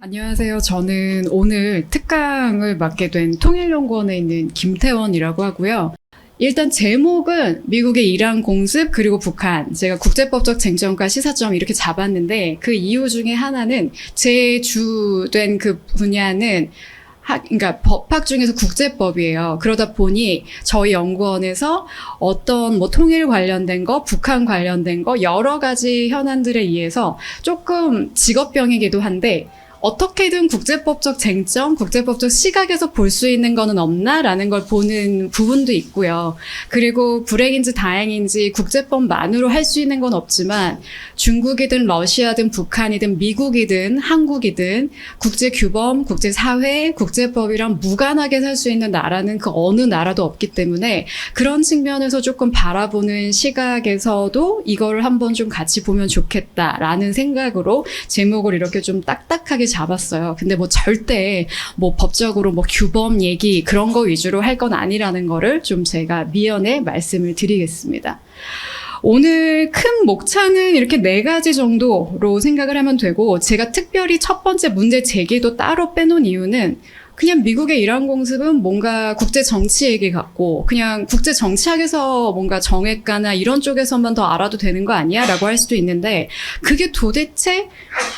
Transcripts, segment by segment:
안녕하세요. 저는 오늘 특강을 맡게 된 통일연구원에 있는 김태원이라고 하고요. 일단 제목은 미국의 이란 공습 그리고 북한, 제가 국제법적 쟁점과 시사점 이렇게 잡았는데 그 이유 중에 하나는 제 주된 그 분야는 그러니까 법학 중에서 국제법이에요. 그러다 보니 저희 연구원에서 어떤 뭐 통일 관련된 거, 북한 관련된 거 여러 가지 현안들에 의해서 조금 직업병이기도 한데 어떻게든 국제법적 쟁점, 국제법적 시각에서 볼 수 있는 거는 없나라는 걸 보는 부분도 있고요. 그리고 불행인지 다행인지 국제법만으로 할 수 있는 건 없지만 중국이든 러시아든 북한이든 미국이든 한국이든 국제규범, 국제사회, 국제법이랑 무관하게 살 수 있는 나라는 그 어느 나라도 없기 때문에 그런 측면에서 조금 바라보는 시각에서도 이거를 한번 좀 같이 보면 좋겠다라는 생각으로 제목을 이렇게 좀 딱딱하게 잡았어요. 근데 뭐 절대 뭐 법적으로 뭐 규범 얘기 그런 거 위주로 할 건 아니라는 거를 좀 제가 미연에 말씀을 드리겠습니다. 오늘 큰 목차는 이렇게 4가지 정도로 생각을 하면 되고, 제가 특별히 첫 번째 문제 제기도 따로 빼놓은 이유는 그냥 미국의 이란 공습은 뭔가 국제 정치 얘기 같고 그냥 국제 정치학에서 뭔가 정외과나 이런 쪽에서만 더 알아도 되는 거 아니야? 라고 할 수도 있는데 그게 도대체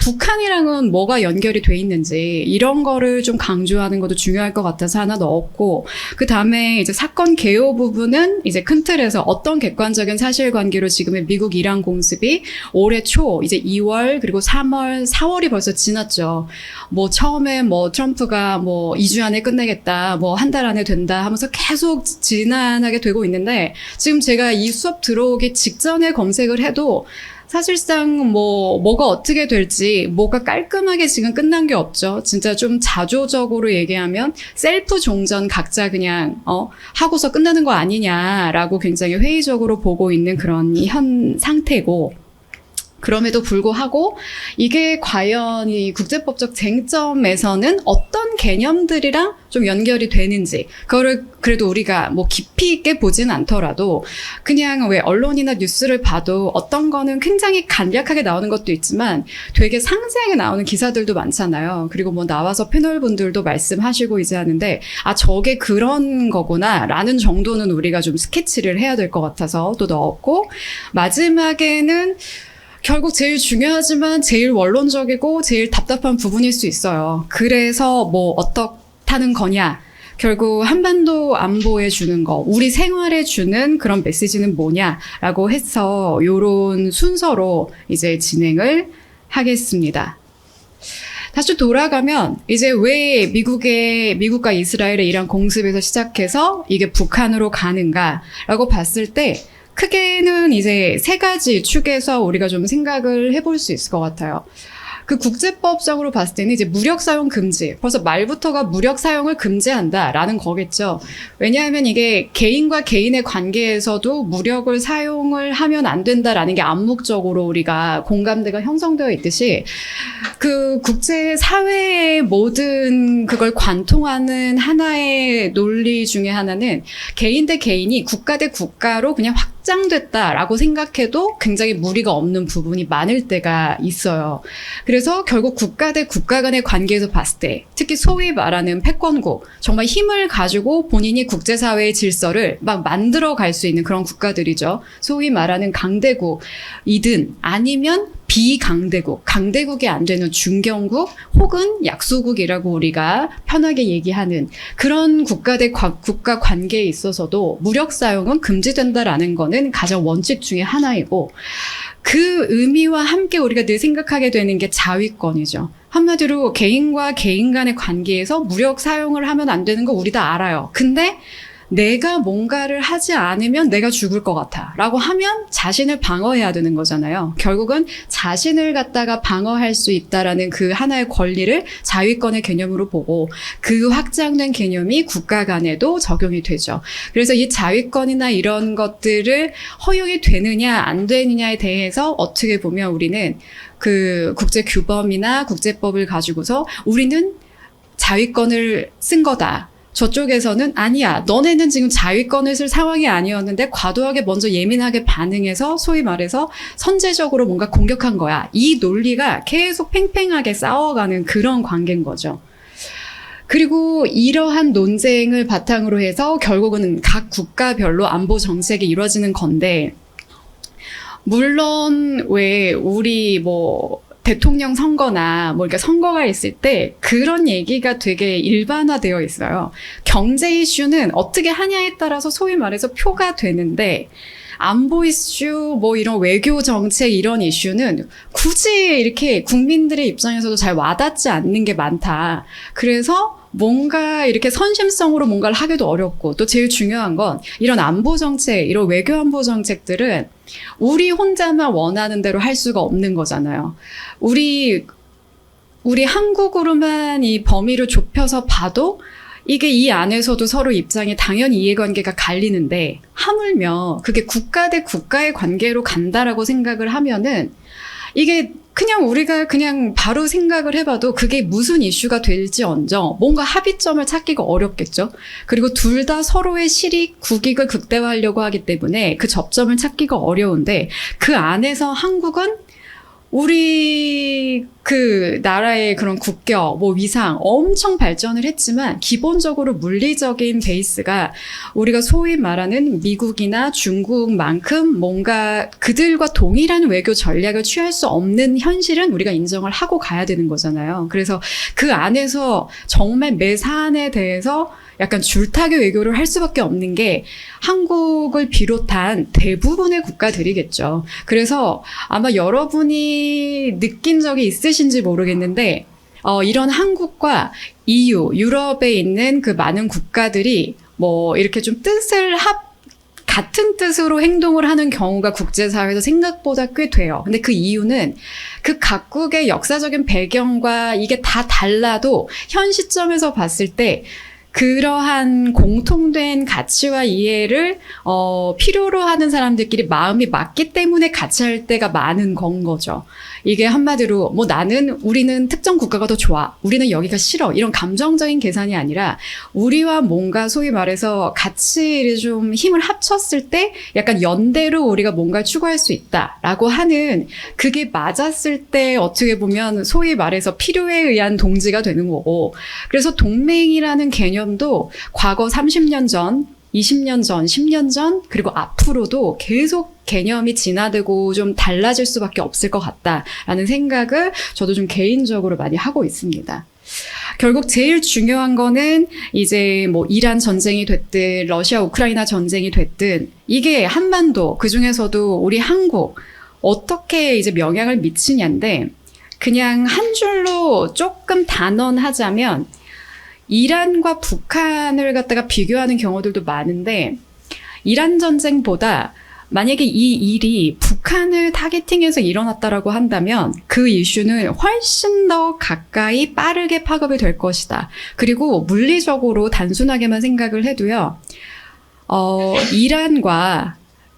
북한이랑은 뭐가 연결이 돼 있는지 이런 거를 좀 강조하는 것도 중요할 것 같아서 하나 넣었고, 그 다음에 이제 사건 개요 부분은 이제 큰 틀에서 어떤 객관적인 사실관계로 지금의 미국 이란 공습이 올해 초 이제 2월 그리고 3월 4월이 벌써 지났죠. 뭐 처음에 뭐 트럼프가 뭐 2주 안에 끝내겠다, 뭐 한 달 안에 된다 하면서 계속 지난하게 되고 있는데, 지금 제가 이 수업 들어오기 직전에 검색을 해도 사실상 뭐가 어떻게 될지 뭐가 깔끔하게 지금 끝난 게 없죠. 진짜 좀 자조적으로 얘기하면 셀프 종전 각자 그냥 하고서 끝나는 거 아니냐라고 굉장히 회의적으로 보고 있는 그런 현 상태고, 그럼에도 불구하고 이게 과연 이 국제법적 쟁점에서는 어떤 개념들이랑 좀 연결이 되는지, 그거를 그래도 우리가 뭐 깊이 있게 보진 않더라도 그냥 왜 언론이나 뉴스를 봐도 어떤 거는 굉장히 간략하게 나오는 것도 있지만 되게 상세하게 나오는 기사들도 많잖아요. 그리고 뭐 나와서 패널 분들도 말씀하시고 이제 하는데 저게 그런 거구나 라는 정도는 우리가 좀 스케치를 해야 될 것 같아서 또 넣었고, 마지막에는 결국 제일 중요하지만 제일 원론적이고 제일 답답한 부분일 수 있어요. 그래서 뭐 어떻다는 거냐, 결국 한반도 안보에 주는 거, 우리 생활에 주는 그런 메시지는 뭐냐라고 해서 요런 순서로 이제 진행을 하겠습니다. 다시 돌아가면 이제 왜 미국과 이스라엘의 이란 공습에서 시작해서 이게 북한으로 가는가라고 봤을 때 크게는 이제 3가지 축에서 우리가 좀 생각을 해볼 수 있을 것 같아요. 그 국제법적으로 봤을 때는 이제 무력 사용 금지, 벌써 말부터가 무력 사용을 금지한다라는 거겠죠. 왜냐하면 이게 개인과 개인의 관계에서도 무력을 사용을 하면 안 된다라는 게 암묵적으로 우리가 공감대가 형성되어 있듯이 그 국제 사회의 모든 그걸 관통하는 하나의 논리 중에 하나는 개인 대 개인이 국가 대 국가로 그냥 확장됐다라고 생각해도 굉장히 무리가 없는 부분이 많을 때가 있어요. 그래서 결국 국가 대 국가 간의 관계에서 봤을 때 특히 소위 말하는 패권국, 정말 힘을 가지고 본인이 국제사회의 질서를 막 만들어 갈 수 있는 그런 국가들이죠. 소위 말하는 강대국이든 아니면 비강대국, 강대국이 안 되는 중견국 혹은 약소국이라고 우리가 편하게 얘기하는 그런 국가 대 국가 관계에 있어서도 무력 사용은 금지된다라는 거는 가장 원칙 중에 하나이고, 그 의미와 함께 우리가 늘 생각하게 되는 게 자위권이죠. 한마디로 개인과 개인 간의 관계에서 무력 사용을 하면 안 되는 거 우리 다 알아요. 근데 내가 뭔가를 하지 않으면 내가 죽을 것 같아 라고 하면 자신을 방어해야 되는 거잖아요. 결국은 자신을 갖다가 방어할 수 있다라는 그 하나의 권리를 자위권의 개념으로 보고 그 확장된 개념이 국가 간에도 적용이 되죠. 그래서 이 자위권이나 이런 것들을 허용이 되느냐 안 되느냐에 대해서 어떻게 보면 우리는 그 국제 규범이나 국제법을 가지고서 우리는 자위권을 쓴 거다, 저쪽에서는 아니야, 너네는 지금 자위권을 쓸 상황이 아니었는데 과도하게 먼저 예민하게 반응해서 소위 말해서 선제적으로 뭔가 공격한 거야. 이 논리가 계속 팽팽하게 싸워가는 그런 관계인 거죠. 그리고 이러한 논쟁을 바탕으로 해서 결국은 각 국가별로 안보 정책이 이루어지는 건데, 물론 왜 우리 뭐 대통령 선거나 뭐 이렇게 선거가 있을 때 그런 얘기가 되게 일반화되어 있어요. 경제 이슈는 어떻게 하냐에 따라서 소위 말해서 표가 되는데, 안보 이슈, 뭐 이런 외교 정책 이런 이슈는 굳이 이렇게 국민들의 입장에서도 잘 와닿지 않는 게 많다. 그래서 뭔가 이렇게 선심성으로 뭔가를 하기도 어렵고, 또 제일 중요한 건 이런 안보 정책, 이런 외교 안보 정책들은 우리 혼자만 원하는 대로 할 수가 없는 거잖아요. 우리 한국으로만 이 범위를 좁혀서 봐도 이게 이 안에서도 서로 입장이 당연히 이해관계가 갈리는데, 하물며 그게 국가 대 국가의 관계로 간다라고 생각을 하면은 이게 그냥 우리가 그냥 바로 생각을 해봐도 그게 무슨 이슈가 될지언정 뭔가 합의점을 찾기가 어렵겠죠. 그리고 둘 다 서로의 실익, 국익을 극대화하려고 하기 때문에 그 접점을 찾기가 어려운데, 그 안에서 한국은 우리 그 나라의 그런 국격, 뭐 위상 엄청 발전을 했지만 기본적으로 물리적인 베이스가 우리가 소위 말하는 미국이나 중국만큼 뭔가 그들과 동일한 외교 전략을 취할 수 없는 현실은 우리가 인정을 하고 가야 되는 거잖아요. 그래서 그 안에서 정말 매 사안에 대해서 약간 줄타기 외교를 할 수밖에 없는 게 한국을 비롯한 대부분의 국가들이겠죠. 그래서 아마 여러분이 느낀 적이 있으신지 모르겠는데, 이런 한국과 EU, 유럽에 있는 그 많은 국가들이 뭐 이렇게 좀 같은 뜻으로 행동을 하는 경우가 국제사회에서 생각보다 꽤 돼요. 근데 그 이유는 그 각국의 역사적인 배경과 이게 다 달라도 현 시점에서 봤을 때 그러한 공통된 가치와 이해를 필요로 하는 사람들끼리 마음이 맞기 때문에 같이 할 때가 많은 건 거죠. 이게 한마디로 뭐 우리는 특정 국가가 더 좋아, 우리는 여기가 싫어, 이런 감정적인 계산이 아니라 우리와 뭔가 소위 말해서 같이 좀 힘을 합쳤을 때 약간 연대로 우리가 뭔가를 추구할 수 있다라고 하는, 그게 맞았을 때 어떻게 보면 소위 말해서 필요에 의한 동지가 되는 거고, 그래서 동맹이라는 개념도 과거 30년 전, 20년 전, 10년 전, 그리고 앞으로도 계속 개념이 진화되고 좀 달라질 수밖에 없을 것 같다라는 생각을 저도 좀 개인적으로 많이 하고 있습니다. 결국 제일 중요한 거는 이제 뭐 이란 전쟁이 됐든 러시아 우크라이나 전쟁이 됐든 이게 한반도, 그중에서도 우리 한국 어떻게 이제 영향을 미치냐인데, 그냥 한 줄로 조금 단언하자면 이란과 북한을 갖다가 비교하는 경우들도 많은데, 이란 전쟁보다 만약에 이 일이 북한을 타겟팅해서 일어났다라고 한다면 그 이슈는 훨씬 더 가까이 빠르게 파급이 될 것이다. 그리고 물리적으로 단순하게만 생각을 해도요,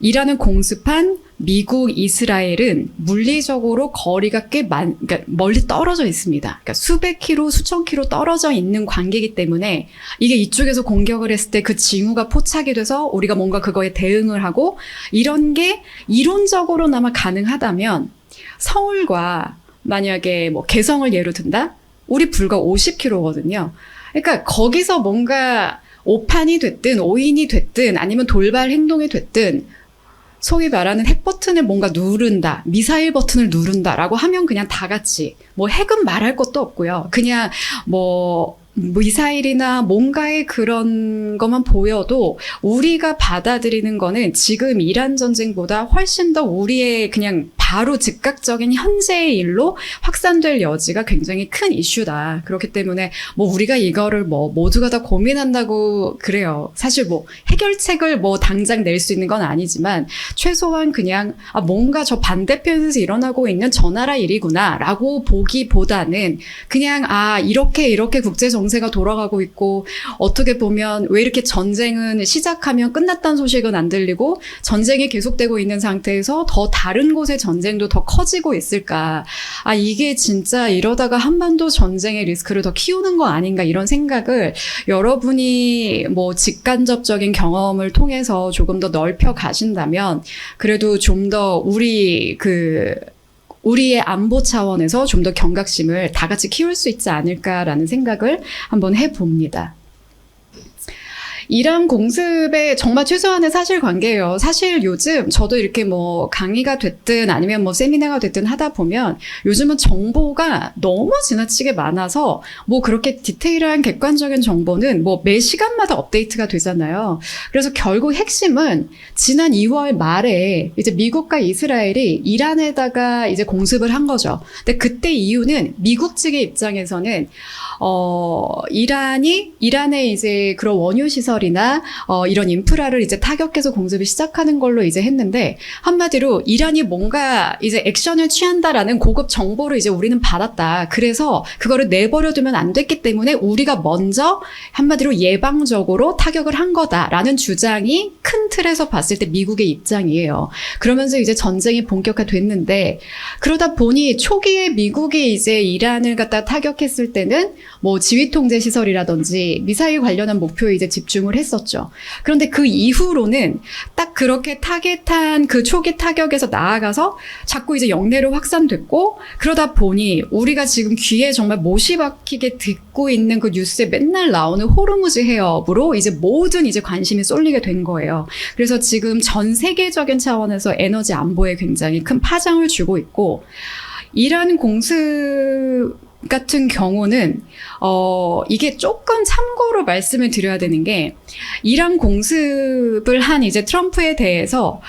이란을 공습한 미국, 이스라엘은 물리적으로 거리가 꽤 그러니까 멀리 떨어져 있습니다. 그러니까 수백 킬로, 수천 킬로 떨어져 있는 관계이기 때문에 이게 이쪽에서 공격을 했을 때 그 징후가 포착이 돼서 우리가 뭔가 그거에 대응을 하고, 이런 게 이론적으로나마 가능하다면 서울과 만약에 뭐 개성을 예로 든다? 우리 불과 50킬로거든요. 그러니까 거기서 뭔가 오판이 됐든 오인이 됐든 아니면 돌발 행동이 됐든 소위 말하는 핵 버튼을 뭔가 누른다, 미사일 버튼을 누른다라고 하면 그냥 다 같이 뭐 핵은 말할 것도 없고요. 그냥 뭐 미사일이나 뭔가의 그런 것만 보여도 우리가 받아들이는 거는 지금 이란 전쟁보다 훨씬 더 우리의 그냥 바로 즉각적인 현재의 일로 확산될 여지가 굉장히 큰 이슈다. 그렇기 때문에 뭐 우리가 이거를 뭐 모두가 다 고민한다고 그래요. 사실 뭐 해결책을 뭐 당장 낼 수 있는 건 아니지만 최소한 그냥 뭔가 저 반대편에서 일어나고 있는 저 나라 일이구나 라고 보기보다는 그냥 이렇게 국제 정세가 돌아가고 있고, 어떻게 보면 왜 이렇게 전쟁은 시작하면 끝났다는 소식은 안 들리고 전쟁이 계속되고 있는 상태에서 더 다른 곳의 전쟁 전쟁도 더 커지고 있을까? 아, 이게 진짜 이러다가 한반도 전쟁의 리스크를 더 키우는 거 아닌가 이런 생각을 여러분이 뭐 직간접적인 경험을 통해서 조금 더 넓혀 가신다면 그래도 좀 더 우리의 안보 차원에서 좀 더 경각심을 다 같이 키울 수 있지 않을까라는 생각을 한번 해봅니다. 이란 공습의 정말 최소한의 사실관계예요. 사실 요즘 저도 이렇게 뭐 강의가 됐든 아니면 뭐 세미나가 됐든 하다 보면 요즘은 정보가 너무 지나치게 많아서 뭐 그렇게 디테일한 객관적인 정보는 뭐 매 시간마다 업데이트가 되잖아요. 그래서 결국 핵심은 지난 2월 말에 이제 미국과 이스라엘이 이란에다가 이제 공습을 한 거죠. 근데 그때 이유는 미국 측의 입장에서는 이란의 이제 그런 원유 시설이나 이런 인프라를 이제 타격해서 공습을 시작하는 걸로 이제 했는데 한마디로 이란이 뭔가 이제 액션을 취한다라는 고급 정보를 이제 우리는 받았다. 그래서 그거를 내버려두면 안 됐기 때문에 우리가 먼저 한마디로 예방적으로 타격을 한 거다라는 주장이 큰 틀에서 봤을 때 미국의 입장이에요. 그러면서 이제 전쟁이 본격화됐는데 그러다 보니 초기에 미국이 이제 이란을 갖다 타격했을 때는 뭐 지휘통제 시설이라든지 미사일 관련한 목표에 이제 집중을 했었죠. 그런데 그 이후로는 딱 그렇게 타겟한 그 초기 타격에서 나아가서 자꾸 이제 영내로 확산됐고 그러다 보니 우리가 지금 귀에 정말 못이 박히게 듣고 있는 그 뉴스에 맨날 나오는 호르무즈 해협으로 이제 모든 이제 관심이 쏠리게 된 거예요. 그래서 지금 전 세계적인 차원에서 에너지 안보에 굉장히 큰 파장을 주고 있고 이란 공습 같은 경우는 이게 조금 참고로 말씀을 드려야 되는 게 이란 공습을 한 이제 트럼프에 대해서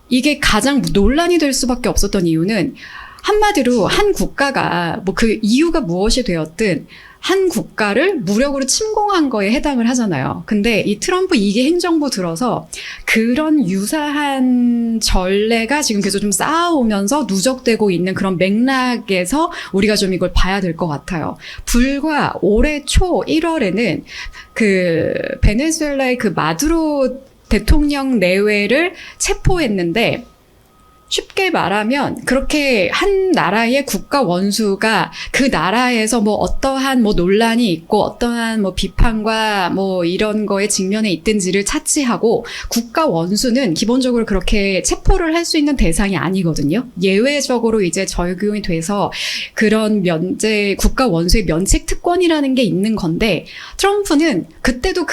이게 가장 논란이 될 수밖에 없었던 이유는 한마디로 한 국가가 뭐 그 이유가 무엇이 되었든 한 국가를 무력으로 침공한 거에 해당을 하잖아요. 근데 이 트럼프 2기 행정부 들어서 그런 유사한 전례가 지금 계속 좀 쌓아오면서 누적되고 있는 그런 맥락에서 우리가 좀 이걸 봐야 될 것 같아요. 불과 올해 초 1월에는 그 베네수엘라의 그 마두로 대통령 내외를 체포했는데 쉽게 말하면 그렇게 한 나라의 국가 원수가 그 나라에서 뭐 어떠한 뭐 논란이 있고 어떠한 뭐 비판과 뭐 이런 거에 직면해 있든지를 차치하고 국가 원수는 기본적으로 그렇게 체포를 할 수 있는 대상이 아니거든요. 예외적으로 이제 적용이 돼서 그런 국가 원수의 면책 특권이라는 게 있는 건데 트럼프는 그때도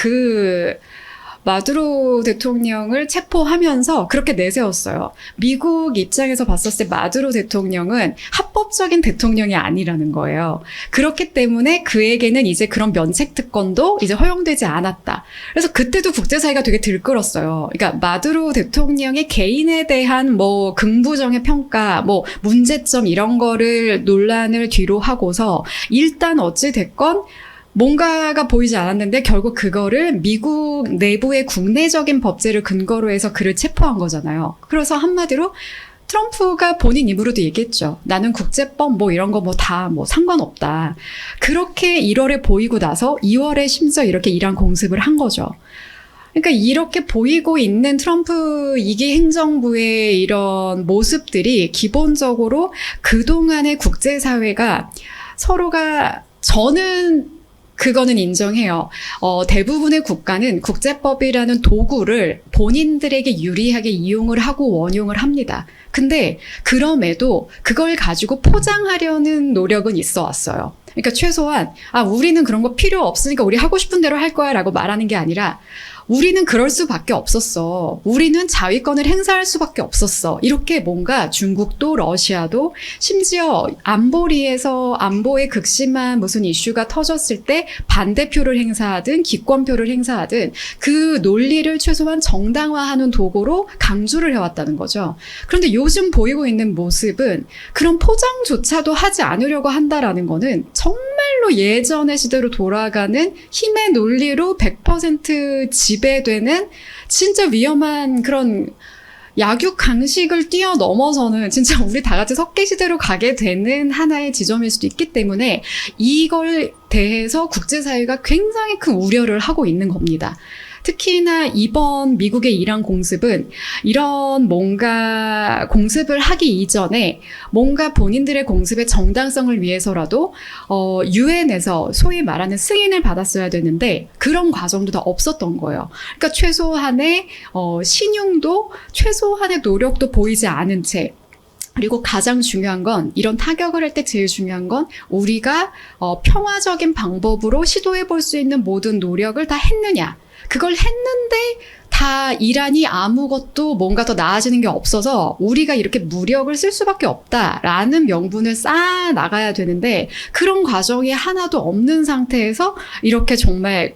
마두로 대통령을 체포하면서 그렇게 내세웠어요. 미국 입장에서 봤었을 때 마두로 대통령은 합법적인 대통령이 아니라는 거예요. 그렇기 때문에 그에게는 이제 그런 면책 특권도 이제 허용되지 않았다. 그래서 그때도 국제사회가 되게 들끓었어요. 그러니까 마두로 대통령의 개인에 대한 뭐 긍부정의 평가, 뭐 문제점 이런 거를 논란을 뒤로 하고서 일단 어찌 됐건 뭔가가 보이지 않았는데 결국 그거를 미국 내부의 국내적인 법제를 근거로 해서 그를 체포한 거잖아요. 그래서 한마디로 트럼프가 본인 입으로도 얘기했죠. 나는 국제법 뭐 이런 거 뭐 다 뭐 상관없다. 그렇게 1월에 보이고 나서 2월에 심지어 이렇게 이란 공습을 한 거죠. 그러니까 이렇게 보이고 있는 트럼프 2기 행정부의 이런 모습들이 기본적으로 그동안의 국제사회가 서로가 저는 그거는 인정해요. 대부분의 국가는 국제법이라는 도구를 본인들에게 유리하게 이용을 하고 원용을 합니다. 근데 그럼에도 그걸 가지고 포장하려는 노력은 있어 왔어요. 그러니까 최소한 우리는 그런 거 필요 없으니까 우리 하고 싶은 대로 할 거야 라고 말하는 게 아니라 우리는 그럴 수밖에 없었어. 우리는 자위권을 행사할 수밖에 없었어. 이렇게 뭔가 중국도 러시아도 심지어 안보리에서 안보에 극심한 무슨 이슈가 터졌을 때 반대표를 행사하든 기권표를 행사하든 그 논리를 최소한 정당화하는 도구로 강조를 해왔다는 거죠. 그런데 요즘 보이고 있는 모습은 그런 포장조차도 하지 않으려고 한다라는 거는 정말로 예전의 시대로 돌아가는 힘의 논리로 100% 지배되는 진짜 위험한 그런 약육강식을 뛰어넘어서는 진짜 우리 다 같이 석기시대로 가게 되는 하나의 지점일 수도 있기 때문에 이걸 대해서 국제사회가 굉장히 큰 우려를 하고 있는 겁니다. 특히나 이번 미국의 이란 공습은 이런 뭔가 공습을 하기 이전에 뭔가 본인들의 공습의 정당성을 위해서라도 유엔에서 소위 말하는 승인을 받았어야 되는데 그런 과정도 다 없었던 거예요. 그러니까 최소한의 신용도 최소한의 노력도 보이지 않은 채, 그리고 가장 중요한 건, 이런 타격을 할 때 제일 중요한 건 우리가 평화적인 방법으로 시도해 볼 수 있는 모든 노력을 다 했느냐. 그걸 했는데 다 이란이 아무것도 뭔가 더 나아지는 게 없어서 우리가 이렇게 무력을 쓸 수밖에 없다라는 명분을 쌓아 나가야 되는데 그런 과정이 하나도 없는 상태에서 이렇게 정말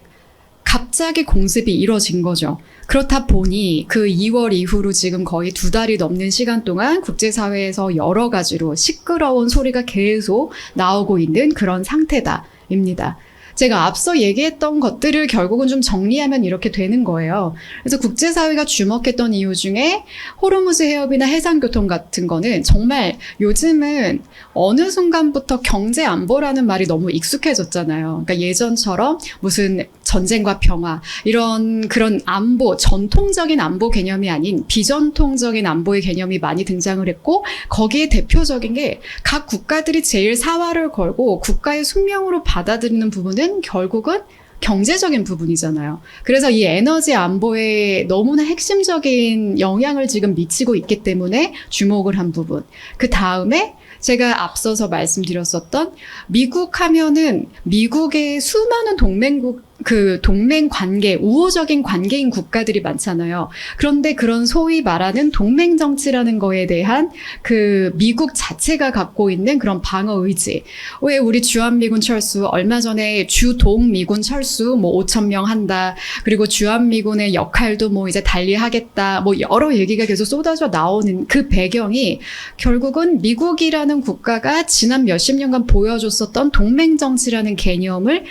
갑자기 공습이 이뤄진 거죠. 그렇다 보니 그 2월 이후로 지금 거의 2달이 넘는 시간 동안 국제사회에서 여러 가지로 시끄러운 소리가 계속 나오고 있는 그런 상태다입니다. 제가 앞서 얘기했던 것들을 결국은 좀 정리하면 이렇게 되는 거예요. 그래서 국제사회가 주목했던 이유 중에 호르무즈 해협이나 해상교통 같은 거는 정말 요즘은 어느 순간부터 경제 안보라는 말이 너무 익숙해졌잖아요. 그러니까 예전처럼 무슨 전쟁과 평화 이런 그런 안보, 전통적인 안보 개념이 아닌 비전통적인 안보의 개념이 많이 등장을 했고 거기에 대표적인 게 각 국가들이 제일 사활을 걸고 국가의 숙명으로 받아들이는 부분은 결국은 경제적인 부분이잖아요. 그래서 이 에너지 안보에 너무나 핵심적인 영향을 지금 미치고 있기 때문에 주목을 한 부분. 그 다음에 제가 앞서서 말씀드렸었던 미국 하면은 미국의 수많은 동맹 관계, 우호적인 관계인 국가들이 많잖아요. 그런데 그런 소위 말하는 동맹 정치라는 거에 대한 그 미국 자체가 갖고 있는 그런 방어 의지. 왜 우리 주한미군 철수, 얼마 전에 주동미군 철수, 5,000명 한다. 그리고 주한미군의 역할도 이제 달리하겠다. 여러 얘기가 계속 쏟아져 나오는 그 배경이 결국은 미국이라는 국가가 지난 몇십 년간 보여줬었던 동맹 정치라는 개념을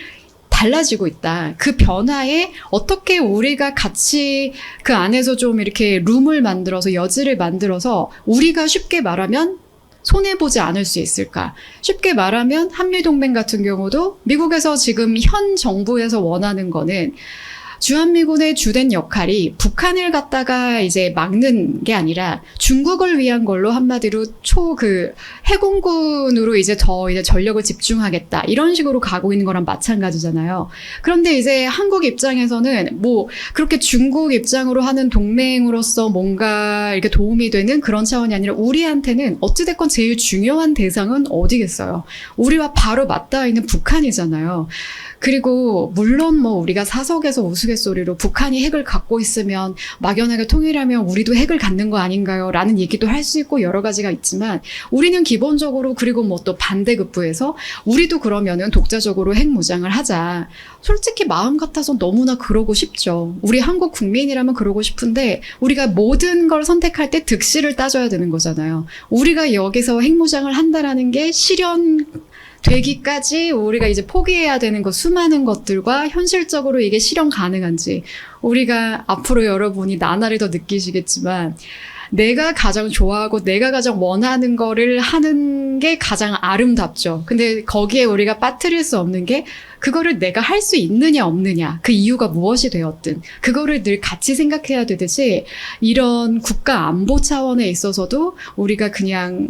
달라지고 있다. 그 변화에 어떻게 우리가 같이 그 안에서 좀 이렇게 룸을 만들어서 여지를 만들어서 우리가 쉽게 말하면 손해보지 않을 수 있을까? 쉽게 말하면 한미동맹 같은 경우도 미국에서 지금 현 정부에서 원하는 거는 주한미군의 주된 역할이 북한을 갖다가 이제 막는 게 아니라 중국을 위한 걸로 한마디로 해공군으로 이제 전력을 집중하겠다. 이런 식으로 가고 있는 거랑 마찬가지잖아요. 그런데 이제 한국 입장에서는 그렇게 중국 입장으로 하는 동맹으로서 뭔가 이렇게 도움이 되는 그런 차원이 아니라 우리한테는 어찌됐건 제일 중요한 대상은 어디겠어요? 우리와 바로 맞닿아 있는 북한이잖아요. 그리고 물론 우리가 사석에서 우스갯소리로 북한이 핵을 갖고 있으면 막연하게 통일하면 우리도 핵을 갖는 거 아닌가요? 라는 얘기도 할 수 있고 여러 가지가 있지만 우리는 기본적으로 그리고 또 반대급부에서 우리도 그러면은 독자적으로 핵 무장을 하자. 솔직히 마음 같아서 너무나 그러고 싶죠. 우리 한국 국민이라면 그러고 싶은데 우리가 모든 걸 선택할 때 득실을 따져야 되는 거잖아요. 우리가 여기서 핵 무장을 한다라는 게 되기까지 우리가 이제 포기해야 되는 수많은 것들과 현실적으로 이게 실현 가능한지 우리가 앞으로 여러분이 나날이 더 느끼시겠지만 내가 가장 좋아하고 내가 가장 원하는 거를 하는 게 가장 아름답죠. 근데 거기에 우리가 빠뜨릴 수 없는 게 그거를 내가 할 수 있느냐 없느냐 그 이유가 무엇이 되었든 그거를 늘 같이 생각해야 되듯이 이런 국가 안보 차원에 있어서도 우리가 그냥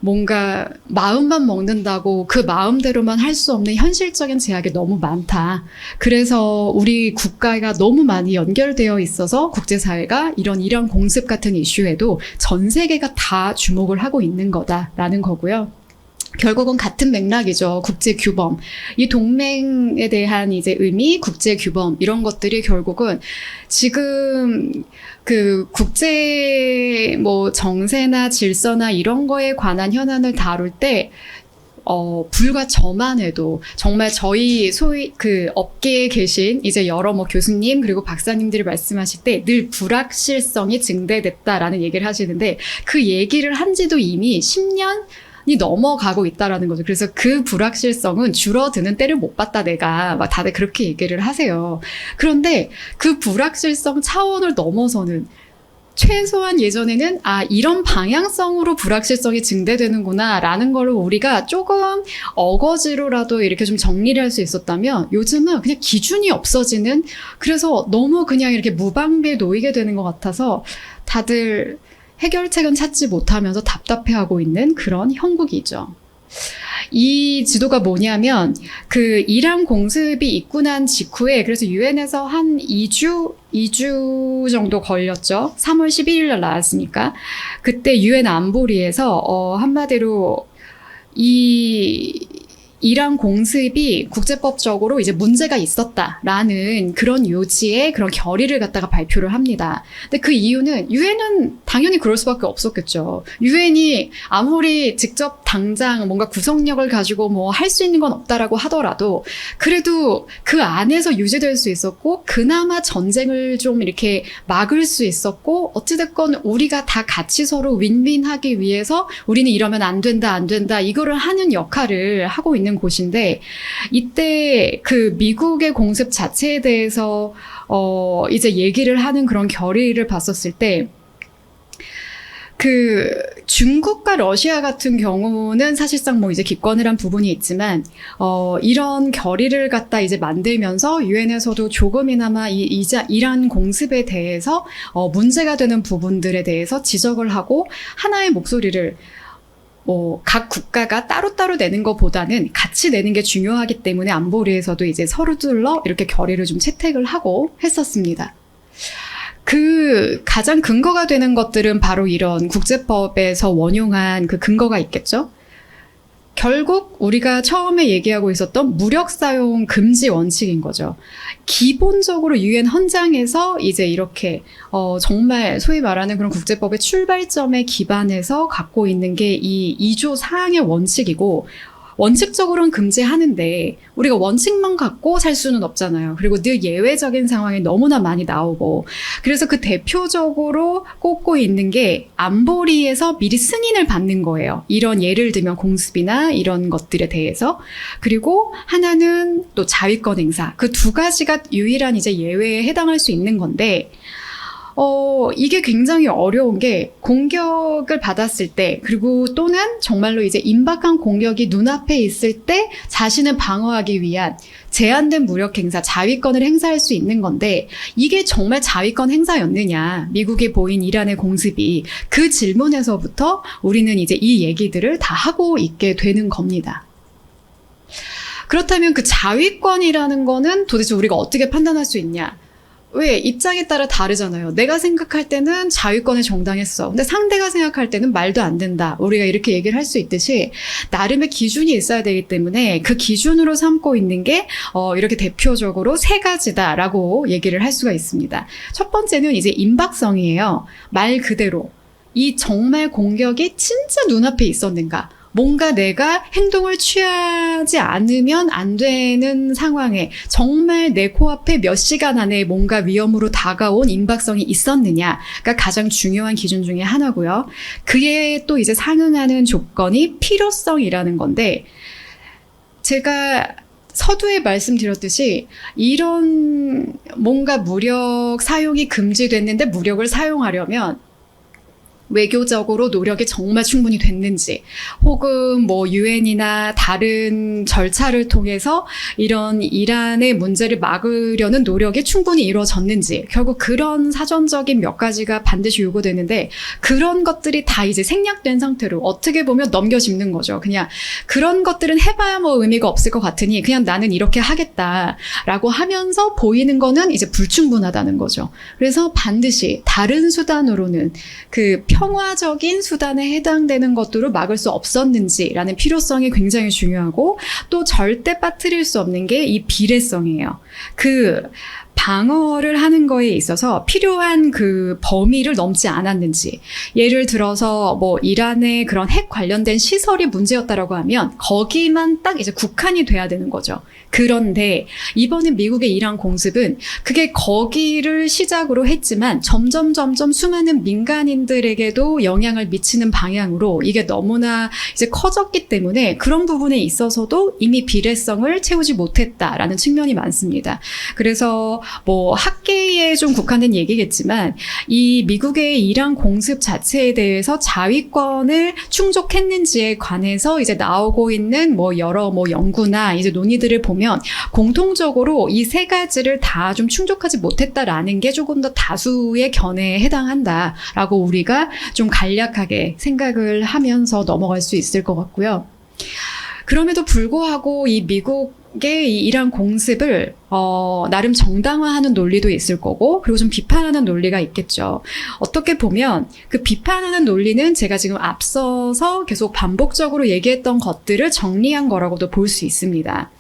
뭔가 마음만 먹는다고 그 마음대로만 할 수 없는 현실적인 제약이 너무 많다. 그래서 우리 국가가 너무 많이 연결되어 있어서 국제사회가 이런 공습 같은 이슈에도 전 세계가 다 주목을 하고 있는 거다라는 거고요. 결국은 같은 맥락이죠. 국제규범. 이 동맹에 대한 이제 의미, 국제규범, 이런 것들이 결국은 지금 그 국제 정세나 질서나 이런 거에 관한 현안을 다룰 때 불과 저만 해도 정말 저희 소위 그 업계에 계신 이제 여러 교수님 그리고 박사님들이 말씀하실 때 늘 불확실성이 증대됐다라는 얘기를 하시는데 그 얘기를 한 지도 이미 10년 이 넘어가고 있다라는 거죠. 그래서 그 불확실성은 줄어드는 때를 못 봤다 내가 다들 그렇게 얘기를 하세요. 그런데 그 불확실성 차원을 넘어서는 최소한 예전에는 이런 방향성으로 불확실성이 증대되는구나 라는 걸로 우리가 조금 어거지로라도 이렇게 좀 정리를 할 수 있었다면 요즘은 그냥 기준이 없어지는, 그래서 너무 그냥 이렇게 무방비에 놓이게 되는 것 같아서 다들 해결책은 찾지 못하면서 답답해하고 있는 그런 형국이죠. 이 지도가 뭐냐면 그 이란 공습이 있고 난 직후에, 그래서 유엔에서 한 2주 정도 걸렸죠. 3월 11일 날 나왔으니까. 그때 유엔 안보리에서 한마디로 이 이란 공습이 국제법적으로 이제 문제가 있었다라는 그런 요지의 그런 결의를 갖다가 발표를 합니다. 근데 그 이유는 유엔은 당연히 그럴 수밖에 없었겠죠. 유엔이 아무리 직접 당장 뭔가 구성력을 가지고 뭐 할 수 있는 건 없다라고 하더라도 그래도 그 안에서 유지될 수 있었고 그나마 전쟁을 좀 이렇게 막을 수 있었고 어찌됐건 우리가 다 같이 서로 윈윈하기 위해서 우리는 이러면 안 된다 이거를 하는 역할을 하고 있는 곳인데, 이때 그 미국의 공습 자체에 대해서 이제 얘기를 하는 그런 결의를 봤었을 때, 그 중국과 러시아 같은 경우는 사실상 뭐 이제 기권을 한 부분이 있지만 이런 결의를 갖다 이제 만들면서 유엔에서도 조금이나마 이란 공습에 대해서 문제가 되는 부분들에 대해서 지적을 하고 하나의 목소리를 각 국가가 따로따로 내는 것보다는 같이 내는 게 중요하기 때문에 안보리에서도 이제 서로들러 이렇게 결의를 좀 채택을 하고 했었습니다. 그 가장 근거가 되는 것들은 바로 이런 국제법에서 원용한 그 근거가 있겠죠. 결국 우리가 처음에 얘기하고 있었던 무력 사용 금지 원칙인 거죠. 기본적으로 유엔 헌장에서 이제 이렇게 정말 소위 말하는 그런 국제법의 출발점에 기반해서 갖고 있는 게 이 2조 사항의 원칙이고, 원칙적으로는 금지하는데 우리가 원칙만 갖고 살 수는 없잖아요. 그리고 늘 예외적인 상황이 너무나 많이 나오고, 그래서 그 대표적으로 꼽고 있는 게 안보리에서 미리 승인을 받는 거예요. 이런 예를 들면 공습이나 이런 것들에 대해서. 그리고 하나는 또 자위권 행사. 그 두 가지가 유일한 이제 예외에 해당할 수 있는 건데, 이게 굉장히 어려운 게 공격을 받았을 때, 그리고 또는 정말로 이제 임박한 공격이 눈앞에 있을 때 자신을 방어하기 위한 제한된 무력 행사, 자위권을 행사할 수 있는 건데, 이게 정말 자위권 행사였느냐, 미국이 보인 이란의 공습이, 그 질문에서부터 우리는 이제 이 얘기들을 다 하고 있게 되는 겁니다. 그렇다면 그 자위권이라는 거는 도대체 우리가 어떻게 판단할 수 있냐? 왜? 입장에 따라 다르잖아요. 내가 생각할 때는 자위권에 정당했어. 근데 상대가 생각할 때는 말도 안 된다. 우리가 이렇게 얘기를 할 수 있듯이 나름의 기준이 있어야 되기 때문에 그 기준으로 삼고 있는 게 이렇게 대표적으로 세 가지다라고 얘기를 할 수가 있습니다. 첫 번째는 이제 임박성이에요. 말 그대로 이 정말 공격이 진짜 눈앞에 있었는가? 뭔가 내가 행동을 취하지 않으면 안 되는 상황에 정말 내 코앞에 몇 시간 안에 뭔가 위험으로 다가온 임박성이 있었느냐가 가장 중요한 기준 중에 하나고요. 그에 또 이제 상응하는 조건이 필요성이라는 건데, 제가 서두에 말씀드렸듯이 이런 뭔가 무력 사용이 금지됐는데 무력을 사용하려면 외교적으로 노력이 정말 충분히 됐는지, 혹은 뭐 유엔이나 다른 절차를 통해서 이런 이란의 문제를 막으려는 노력이 충분히 이루어졌는지, 결국 그런 사전적인 몇 가지가 반드시 요구되는데, 그런 것들이 다 이제 생략된 상태로 어떻게 보면 넘겨짚는 거죠. 그냥 그런 것들은 해봐야 뭐 의미가 없을 것 같으니 그냥 나는 이렇게 하겠다라고 하면서 보이는 거는 이제 불충분하다는 거죠. 그래서 반드시 다른 수단으로는 그 평화적인 수단에 해당되는 것들을 막을 수 없었는지라는 필요성이 굉장히 중요하고, 또 절대 빠뜨릴 수 없는 게 이 비례성이에요. 그 방어를 하는 거에 있어서 필요한 그 범위를 넘지 않았는지, 예를 들어서 뭐 이란의 그런 핵 관련된 시설이 문제였다라고 하면 거기만 딱 이제 국한이 돼야 되는 거죠. 그런데 이번에 미국의 이란 공습은 그게 거기를 시작으로 했지만 점점 수많은 민간인들에게도 영향을 미치는 방향으로 이게 너무나 이제 커졌기 때문에 그런 부분에 있어서도 이미 비례성을 채우지 못했다라는 측면이 많습니다. 그래서 뭐 학계에 좀 국한된 얘기겠지만 이 미국의 이란 공습 자체에 대해서 자위권을 충족했는지에 관해서 이제 나오고 있는 뭐 여러 뭐 연구나 이제 논의들을 보면 공통적으로 이 세 가지를 다 좀 충족하지 못했다라는 게 조금 더 다수의 견해에 해당한다라고 우리가 좀 간략하게 생각을 하면서 넘어갈 수 있을 것 같고요. 그럼에도 불구하고 이 미국의 이 이란 공습을 나름 정당화하는 논리도 있을 거고, 그리고 좀 비판하는 논리가 있겠죠. 어떻게 보면 그 비판하는 논리는 제가 지금 앞서서 계속 반복적으로 얘기했던 것들을 정리한 거라고도 볼 수 있습니다.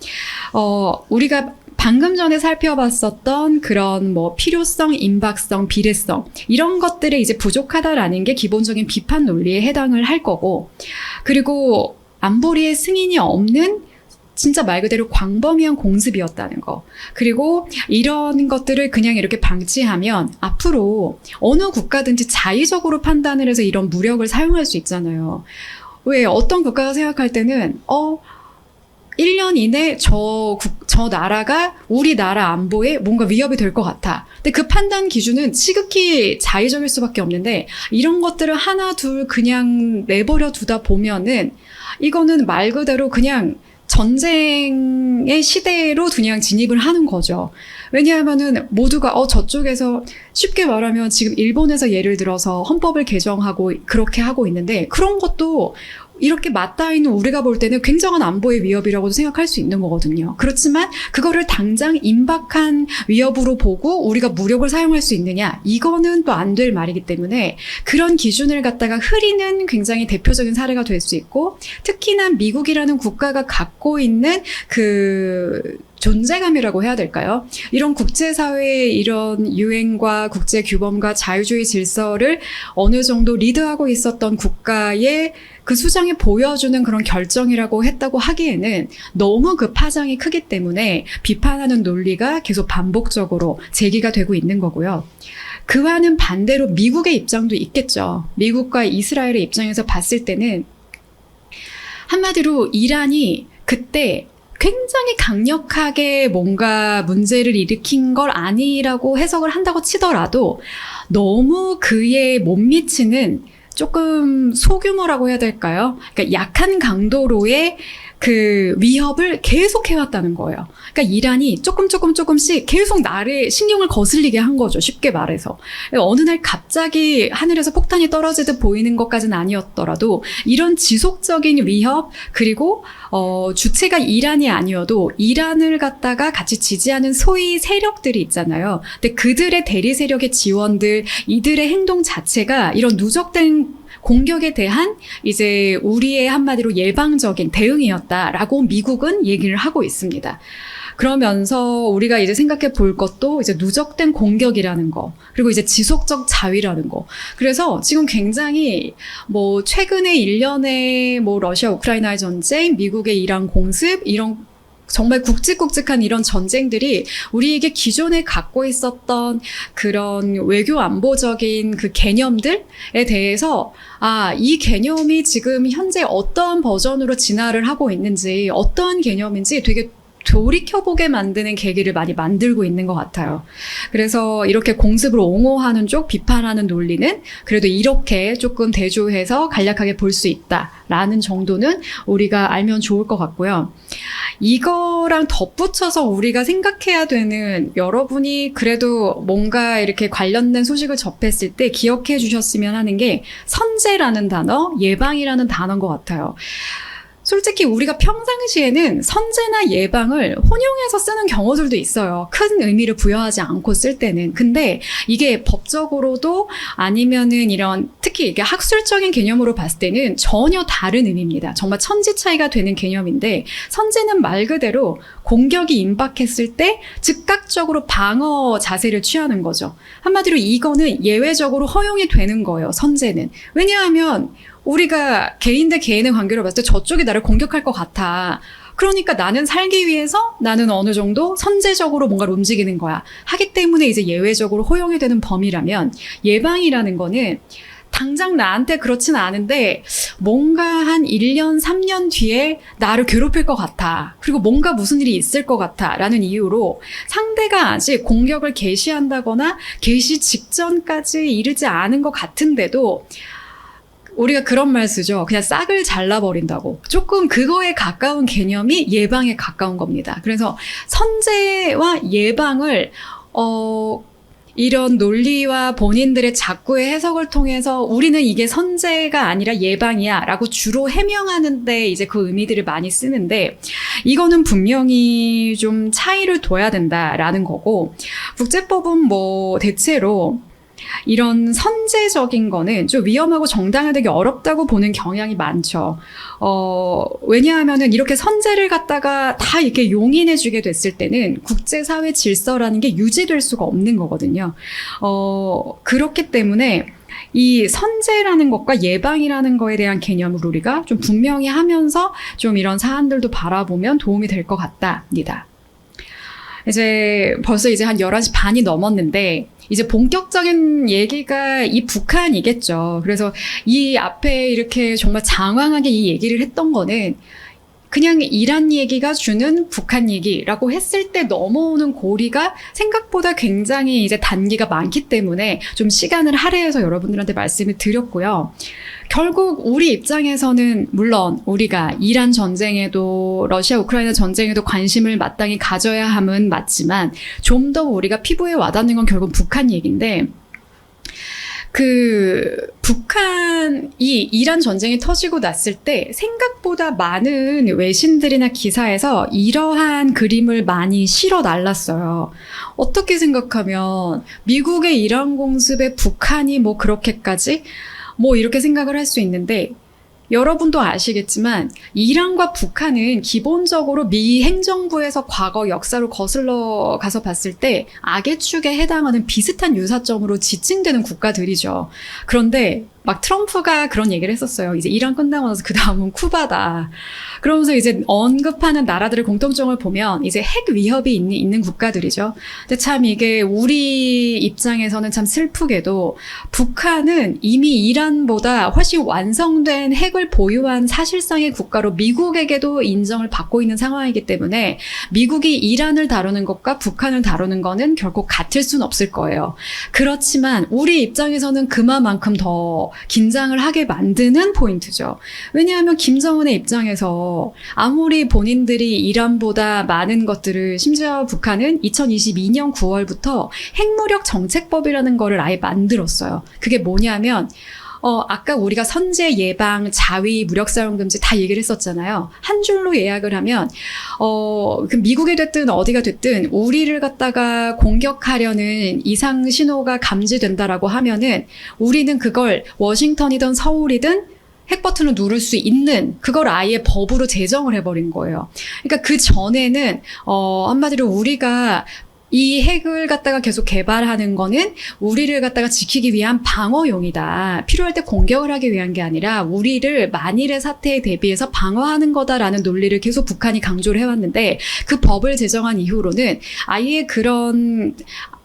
우리가 방금 전에 살펴봤었던 그런 뭐 필요성, 임박성, 비례성 이런 것들에 이제 부족하다라는 게 기본적인 비판 논리에 해당을 할 거고, 그리고 안보리의 승인이 없는 진짜 말 그대로 광범위한 공습이었다는 거. 그리고 이런 것들을 그냥 이렇게 방치하면 앞으로 어느 국가든지 자의적으로 판단을 해서 이런 무력을 사용할 수 있잖아요. 왜 어떤 국가가 생각할 때는 1년 이내 저 나라가 우리나라 안보에 뭔가 위협이 될 것 같아. 근데 그 판단 기준은 지극히 자의적일 수밖에 없는데, 이런 것들을 하나 둘 그냥 내버려 두다 보면은 이거는 말 그대로 그냥 전쟁의 시대로 그냥 진입을 하는 거죠. 왜냐하면은 모두가 저쪽에서 쉽게 말하면 지금 일본에서 예를 들어서 헌법을 개정하고 그렇게 하고 있는데, 그런 것도 이렇게 맞닿아 있는 우리가 볼 때는 굉장한 안보의 위협이라고도 생각할 수 있는 거거든요. 그렇지만 그거를 당장 임박한 위협으로 보고 우리가 무력을 사용할 수 있느냐, 이거는 또 안 될 말이기 때문에 그런 기준을 갖다가 흐리는 굉장히 대표적인 사례가 될 수 있고, 특히나 미국이라는 국가가 갖고 있는 그 존재감이라고 해야 될까요? 이런 국제사회의 이런 유행과 국제 규범과 자유주의 질서를 어느 정도 리드하고 있었던 국가의 그 수장이 보여주는 그런 결정이라고 했다고 하기에는 너무 그 파장이 크기 때문에 비판하는 논리가 계속 반복적으로 제기가 되고 있는 거고요. 그와는 반대로 미국의 입장도 있겠죠. 미국과 이스라엘의 입장에서 봤을 때는 한마디로 이란이 그때 굉장히 강력하게 뭔가 문제를 일으킨 걸 아니라고 해석을 한다고 치더라도 너무 그에 못 미치는 조금 소규모라고 해야 될까요? 그러니까 약한 강도로의 그 위협을 계속 해왔다는 거예요. 그러니까 이란이 조금씩 계속 나를 신경을 거슬리게 한 거죠. 쉽게 말해서. 어느 날 갑자기 하늘에서 폭탄이 떨어지듯 보이는 것까지는 아니었더라도 이런 지속적인 위협, 그리고 주체가 이란이 아니어도 이란을 갖다가 같이 지지하는 소위 세력들이 있잖아요. 근데 그들의 대리 세력의 지원들, 이들의 행동 자체가 이런 누적된 공격에 대한 이제 우리의 한마디로 예방적인 대응이었다라고 미국은 얘기를 하고 있습니다. 그러면서 우리가 이제 생각해 볼 것도 이제 누적된 공격이라는 거, 그리고 이제 지속적 자위라는 거. 그래서 지금 굉장히 뭐 최근에 1년에 뭐 러시아 우크라이나의 전쟁, 미국의 이란 공습, 이런 정말 굵직굵직한 이런 전쟁들이 우리에게 기존에 갖고 있었던 그런 외교 안보적인 그 개념들에 대해서 이 개념이 지금 현재 어떤 버전으로 진화를 하고 있는지, 어떠한 개념인지 되게 돌이켜보게 만드는 계기를 많이 만들고 있는 것 같아요. 그래서 이렇게 공습을 옹호하는 쪽, 비판하는 논리는 그래도 이렇게 조금 대조해서 간략하게 볼 수 있다라는 정도는 우리가 알면 좋을 것 같고요. 이거랑 덧붙여서 우리가 생각해야 되는, 여러분이 그래도 뭔가 이렇게 관련된 소식을 접했을 때 기억해 주셨으면 하는 게 선제라는 단어, 예방이라는 단어인 것 같아요. 솔직히 우리가 평상시에는 선제나 예방을 혼용해서 쓰는 경우들도 있어요. 큰 의미를 부여하지 않고 쓸 때는. 근데 이게 법적으로도 아니면은 이런 특히 이게 학술적인 개념으로 봤을 때는 전혀 다른 의미입니다. 정말 천지 차이가 되는 개념인데, 선제는 말 그대로 공격이 임박했을 때 즉각적으로 방어 자세를 취하는 거죠. 한마디로 이거는 예외적으로 허용이 되는 거예요, 선제는. 왜냐하면 우리가 개인 대 개인의 관계로 봤을 때 저쪽이 나를 공격할 것 같아. 그러니까 나는 살기 위해서 나는 어느 정도 선제적으로 뭔가를 움직이는 거야. 하기 때문에 이제 예외적으로 허용이 되는 범위라면, 예방이라는 거는 당장 나한테 그렇진 않은데 뭔가 한 1년, 3년 뒤에 나를 괴롭힐 것 같아. 그리고 뭔가 무슨 일이 있을 것 같아. 라는 이유로 상대가 아직 공격을 개시한다거나 개시 직전까지 이르지 않은 것 같은데도 우리가 그런 말 쓰죠. 그냥 싹을 잘라버린다고. 조금 그거에 가까운 개념이 예방에 가까운 겁니다. 그래서 선제와 예방을 이런 논리와 본인들의 작구의 해석을 통해서 우리는 이게 선제가 아니라 예방이야 라고 주로 해명하는데 이제 그 의미들을 많이 쓰는데 이거는 분명히 좀 차이를 둬야 된다라는 거고 국제법은 뭐 대체로 이런 선제적인 거는 좀 위험하고 정당화되기 어렵다고 보는 경향이 많죠. 왜냐하면은 이렇게 선제를 갖다가 다 이렇게 용인해주게 됐을 때는 국제사회 질서라는 게 유지될 수가 없는 거거든요. 그렇기 때문에 이 선제라는 것과 예방이라는 거에 대한 개념을 우리가 좀 분명히 하면서 좀 이런 사안들도 바라보면 도움이 될 것 같답니다. 이제 벌써 이제 한 11시 반이 넘었는데 이제 본격적인 얘기가 이 북한이겠죠. 그래서 이 앞에 이렇게 정말 장황하게 이 얘기를 했던 거는 그냥 이란 얘기가 주는 북한 얘기라고 했을 때 넘어오는 고리가 생각보다 굉장히 이제 단기가 많기 때문에 좀 시간을 할애해서 여러분들한테 말씀을 드렸고요. 결국 우리 입장에서는 물론 우리가 이란 전쟁에도 러시아 우크라이나 전쟁에도 관심을 마땅히 가져야 함은 맞지만 좀 더 우리가 피부에 와닿는 건 결국 북한 얘기인데 북한이 이란 전쟁이 터지고 났을 때 생각보다 많은 외신들이나 기사에서 이러한 그림을 많이 실어 날랐어요. 어떻게 생각하면 미국의 이란 공습에 북한이 뭐 그렇게까지? 뭐 이렇게 생각을 할 수 있는데 여러분도 아시겠지만 이란과 북한은 기본적으로 미 행정부에서 과거 역사로 거슬러 가서 봤을 때 악의 축에 해당하는 비슷한 유사점으로 지칭되는 국가들이죠. 그런데 막 트럼프가 그런 얘기를 했었어요. 이제 이란 끝나고 나서 그 다음은 쿠바다. 그러면서 이제 언급하는 나라들의 공통점을 보면 이제 핵 위협이 있는 국가들이죠. 근데 참 이게 우리 입장에서는 참 슬프게도 북한은 이미 이란보다 훨씬 완성된 핵을 보유한 사실상의 국가로 미국에게도 인정을 받고 있는 상황이기 때문에 미국이 이란을 다루는 것과 북한을 다루는 거는 결국 같을 수는 없을 거예요. 그렇지만 우리 입장에서는 그만큼 더 긴장을 하게 만드는 포인트죠. 왜냐하면 김정은의 입장에서 아무리 본인들이 이란보다 많은 것들을 심지어 북한은 2022년 9월부터 핵무력 정책법이라는 거를 아예 만들었어요. 그게 뭐냐면 아까 우리가 선제, 예방, 자위, 무력 사용 금지 다 얘기를 했었잖아요. 한 줄로 요약을 하면 그 미국이 됐든 어디가 됐든 우리를 갖다가 공격하려는 이상 신호가 감지된다라고 하면은 우리는 그걸 워싱턴이든 서울이든 핵 버튼을 누를 수 있는 그걸 아예 법으로 제정을 해버린 거예요. 그러니까 그 전에는 한마디로 우리가 이 핵을 갖다가 계속 개발하는 거는 우리를 갖다가 지키기 위한 방어용이다. 필요할 때 공격을 하기 위한 게 아니라 우리를 만일의 사태에 대비해서 방어하는 거다라는 논리를 계속 북한이 강조를 해왔는데 그 법을 제정한 이후로는 아예 그런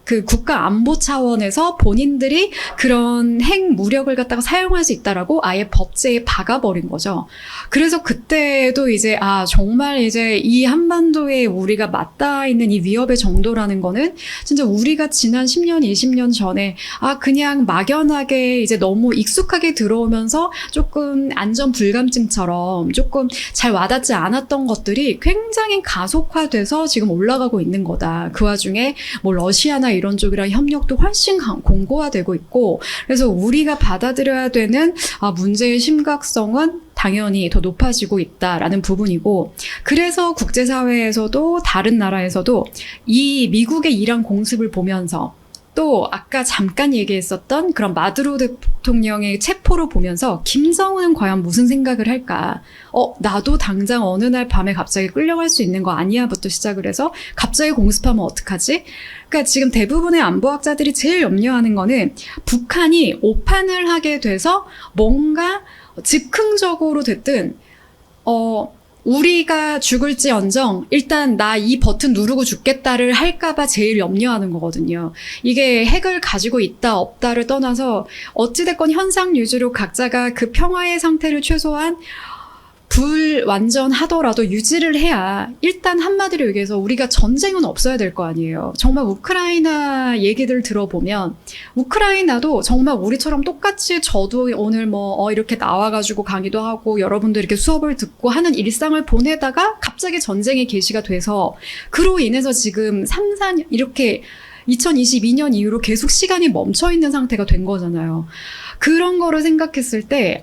그 국가 안보 차원에서 본인들이 그런 핵 무력을 갖다가 사용할 수 있다라고 아예 법제에 박아버린 거죠. 그래서 그때도 이제 정말 이제 이 한반도에 우리가 맞닿아 있는 이 위협의 정도라는 거는 진짜 우리가 지난 10년, 20년 전에 그냥 막연하게 이제 너무 익숙하게 들어오면서 조금 안전 불감증처럼 조금 잘 와닿지 않았던 것들이 굉장히 가속화돼서 지금 올라가고 있는 거다. 그 와중에 뭐 러시아나 이런 쪽이랑 협력도 훨씬 공고화되고 있고 그래서 우리가 받아들여야 되는 문제의 심각성은 당연히 더 높아지고 있다라는 부분이고 그래서 국제사회에서도 다른 나라에서도 이 미국의 이란 공습을 보면서 또 아까 잠깐 얘기했었던 그런 마두로 대통령의 체포를 보면서 김정은은 과연 무슨 생각을 할까? 나도 당장 어느 날 밤에 갑자기 끌려갈 수 있는 거 아니야?부터 시작을 해서 갑자기 공습하면 어떡하지? 그러니까 지금 대부분의 안보학자들이 제일 염려하는 거는 북한이 오판을 하게 돼서 뭔가 즉흥적으로 됐든 우리가 죽을지언정 일단 나 이 버튼 누르고 죽겠다를 할까봐 제일 염려하는 거거든요. 이게 핵을 가지고 있다 없다를 떠나서 어찌됐건 현상 유지로 각자가 그 평화의 상태를 최소한 불완전하더라도 유지를 해야 일단 한마디로 얘기해서 우리가 전쟁은 없어야 될 거 아니에요. 정말 우크라이나 얘기들 들어보면 우크라이나도 정말 우리처럼 똑같이 저도 오늘 이렇게 나와가지고 강의도 하고 여러분들 이렇게 수업을 듣고 하는 일상을 보내다가 갑자기 전쟁이 개시가 돼서 그로 인해서 지금 3, 4년 이렇게 2022년 이후로 계속 시간이 멈춰 있는 상태가 된 거잖아요. 그런 거를 생각했을 때,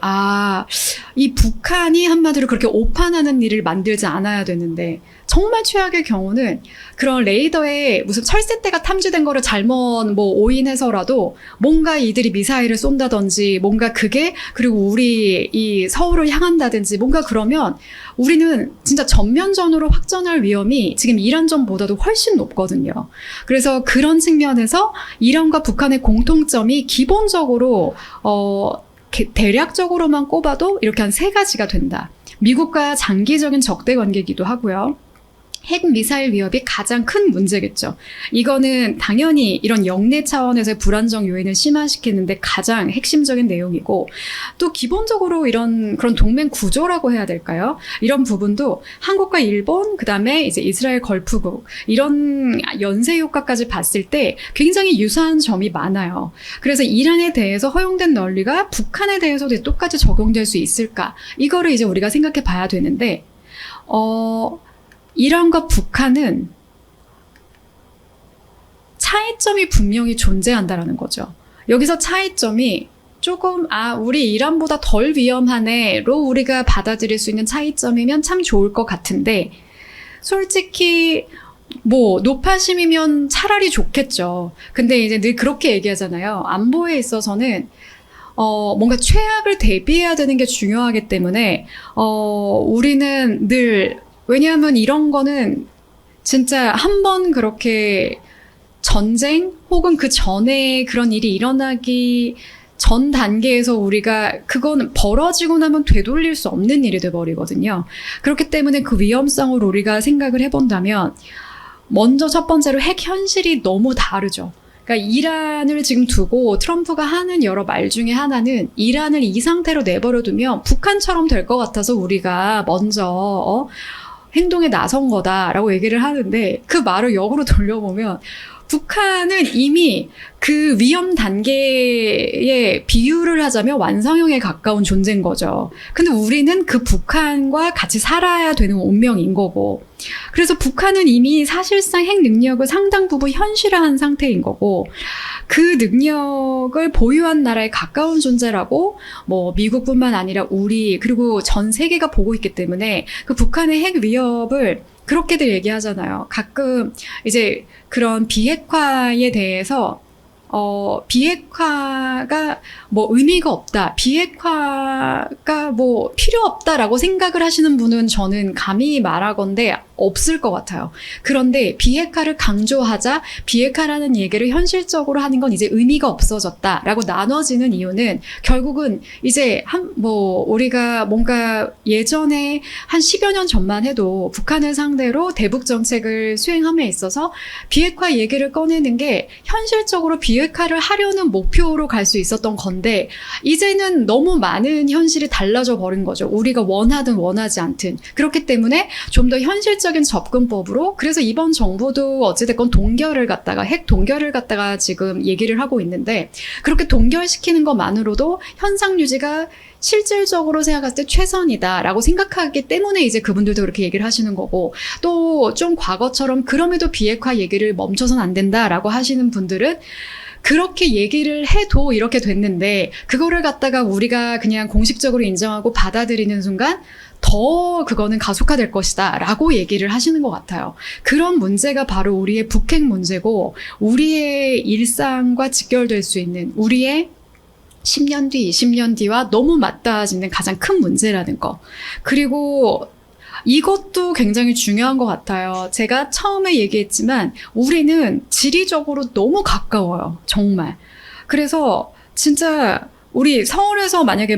이 북한이 한마디로 그렇게 오판하는 일을 만들지 않아야 되는데, 정말 최악의 경우는 그런 레이더에 무슨 철새떼가 탐지된 거를 잘못 오인해서라도 뭔가 이들이 미사일을 쏜다든지 뭔가 그리고 우리 이 서울을 향한다든지 뭔가 그러면 우리는 진짜 전면전으로 확전할 위험이 지금 이란전보다도 훨씬 높거든요. 그래서 그런 측면에서 이란과 북한의 공통점이 기본적으로 대략적으로만 꼽아도 이렇게 한 3가지가 된다. 미국과 장기적인 적대 관계이기도 하고요. 핵 미사일 위협이 가장 큰 문제겠죠. 이거는 당연히 이런 영내 차원에서의 불안정 요인을 심화시키는데 가장 핵심적인 내용이고, 또 기본적으로 그런 동맹 구조라고 해야 될까요? 이런 부분도 한국과 일본, 그 다음에 이제 이스라엘 걸프국, 이런 연쇄 효과까지 봤을 때 굉장히 유사한 점이 많아요. 그래서 이란에 대해서 허용된 논리가 북한에 대해서도 똑같이 적용될 수 있을까? 이거를 이제 우리가 생각해 봐야 되는데, 이란과 북한은 차이점이 분명히 존재한다라는 거죠. 여기서 차이점이 조금 우리 이란보다 덜 위험하네로 우리가 받아들일 수 있는 차이점이면 참 좋을 것 같은데, 솔직히 노파심이면 차라리 좋겠죠. 근데 이제 늘 그렇게 얘기하잖아요. 안보에 있어서는 뭔가 최악을 대비해야 되는 게 중요하기 때문에 우리는 늘, 왜냐하면 이런 거는 진짜 한번 그렇게 전쟁 혹은 그 전에 그런 일이 일어나기 전 단계에서 우리가 그건 벌어지고 나면 되돌릴 수 없는 일이 돼버리거든요. 그렇기 때문에 그 위험성을 우리가 생각을 해본다면 먼저 첫 번째로 핵 현실이 너무 다르죠. 그러니까 이란을 지금 두고 트럼프가 하는 여러 말 중에 하나는 이란을 이 상태로 내버려두면 북한처럼 될 것 같아서 우리가 먼저 행동에 나선 거다라고 얘기를 하는데, 그 말을 역으로 돌려보면 북한은 이미 그 위험 단계의 비유를 하자면 완성형에 가까운 존재인 거죠. 근데 우리는 그 북한과 같이 살아야 되는 운명인 거고, 그래서 북한은 이미 사실상 핵 능력을 상당 부분 현실화한 상태인 거고, 그 능력을 보유한 나라에 가까운 존재라고 미국뿐만 아니라 우리 그리고 전 세계가 보고 있기 때문에 그 북한의 핵 위협을 그렇게들 얘기하잖아요. 가끔 이제 그런 비핵화에 대해서 비핵화가 의미가 없다, 비핵화가 필요 없다라고 생각을 하시는 분은 저는 감히 말하건대 없을 것 같아요. 그런데 비핵화를 강조하자 비핵화라는 얘기를 현실적으로 하는 건 이제 의미가 없어졌다라고 나눠지는 이유는 결국은 이제 우리가 뭔가 예전에 한 10여 년 전만 해도 북한을 상대로 대북 정책을 수행함에 있어서 비핵화 얘기를 꺼내는 게 현실적으로 비핵화를 하려는 목표로 갈 수 있었던 건데, 이제는 너무 많은 현실이 달라져 버린 거죠. 우리가 원하든 원하지 않든. 그렇기 때문에 좀 더 현실적인 접근법으로, 그래서 이번 정부도 어찌됐건 핵 동결을 갖다가 지금 얘기를 하고 있는데, 그렇게 동결시키는 것만으로도 현상 유지가 실질적으로 생각했을 때 최선이다라고 생각하기 때문에 이제 그분들도 그렇게 얘기를 하시는 거고, 또 좀 과거처럼 그럼에도 비핵화 얘기를 멈춰서는 안 된다라고 하시는 분들은 그렇게 얘기를 해도 이렇게 됐는데, 그거를 갖다가 우리가 그냥 공식적으로 인정하고 받아들이는 순간 더 그거는 가속화될 것이다 라고 얘기를 하시는 것 같아요. 그런 문제가 바로 우리의 북핵 문제고, 우리의 일상과 직결될 수 있는, 우리의 10년 뒤, 20년 뒤와 너무 맞닿아지는 가장 큰 문제라는 거. 그리고 이것도 굉장히 중요한 것 같아요. 제가 처음에 얘기했지만 우리는 지리적으로 너무 가까워요. 정말. 그래서 진짜 우리 서울에서 만약에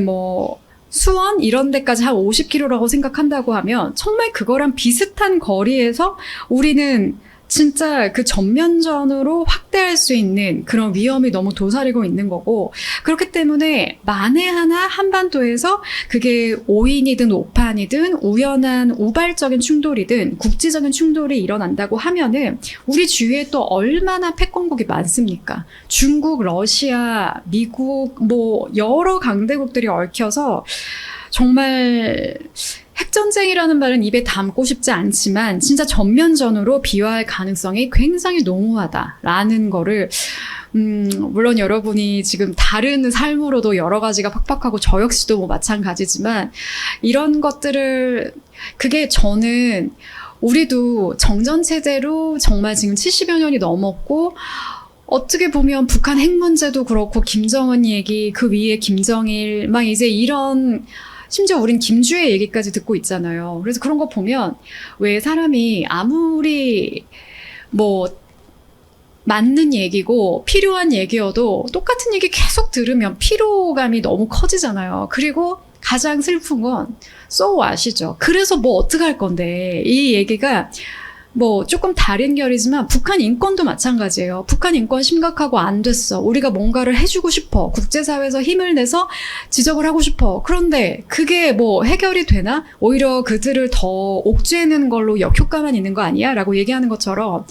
수원 이런 데까지 한 50km라고 생각한다고 하면 정말 그거랑 비슷한 거리에서 우리는 진짜 그 전면전으로 확대할 수 있는 그런 위험이 너무 도사리고 있는 거고, 그렇기 때문에 만에 하나 한반도에서 그게 5인이든 5판이든 우연한 우발적인 충돌이든 국지적인 충돌이 일어난다고 하면은 우리 주위에 또 얼마나 패권국이 많습니까? 중국, 러시아, 미국 뭐 여러 강대국들이 얽혀서 정말 핵전쟁이라는 말은 입에 담고 싶지 않지만 진짜 전면전으로 비화할 가능성이 굉장히 농후하다라는 거를 물론 여러분이 지금 다른 삶으로도 여러 가지가 팍팍하고 저 역시도 뭐 마찬가지지만 이런 것들을 그게 저는 우리도 정전체제로 정말 지금 70여 년이 넘었고 어떻게 보면 북한 핵 문제도 그렇고 김정은 얘기 그 위에 김정일 막 이제 이런 심지어 우린 김주의 얘기까지 듣고 있잖아요. 그래서 그런 거 보면 왜 사람이 아무리 뭐 맞는 얘기고 필요한 얘기여도 똑같은 얘기 계속 들으면 피로감이 너무 커지잖아요. 그리고 가장 슬픈 건 so what이죠. 그래서 뭐 어떡할 건데 이 얘기가 뭐 조금 다른 결이지만 북한 인권도 마찬가지예요. 북한 인권 심각하고 안 됐어. 우리가 뭔가를 해주고 싶어. 국제사회에서 힘을 내서 지적을 하고 싶어. 그런데 그게 뭐 해결이 되나? 오히려 그들을 더 옥죄는 걸로 역효과만 있는 거 아니야? 라고 얘기하는 것처럼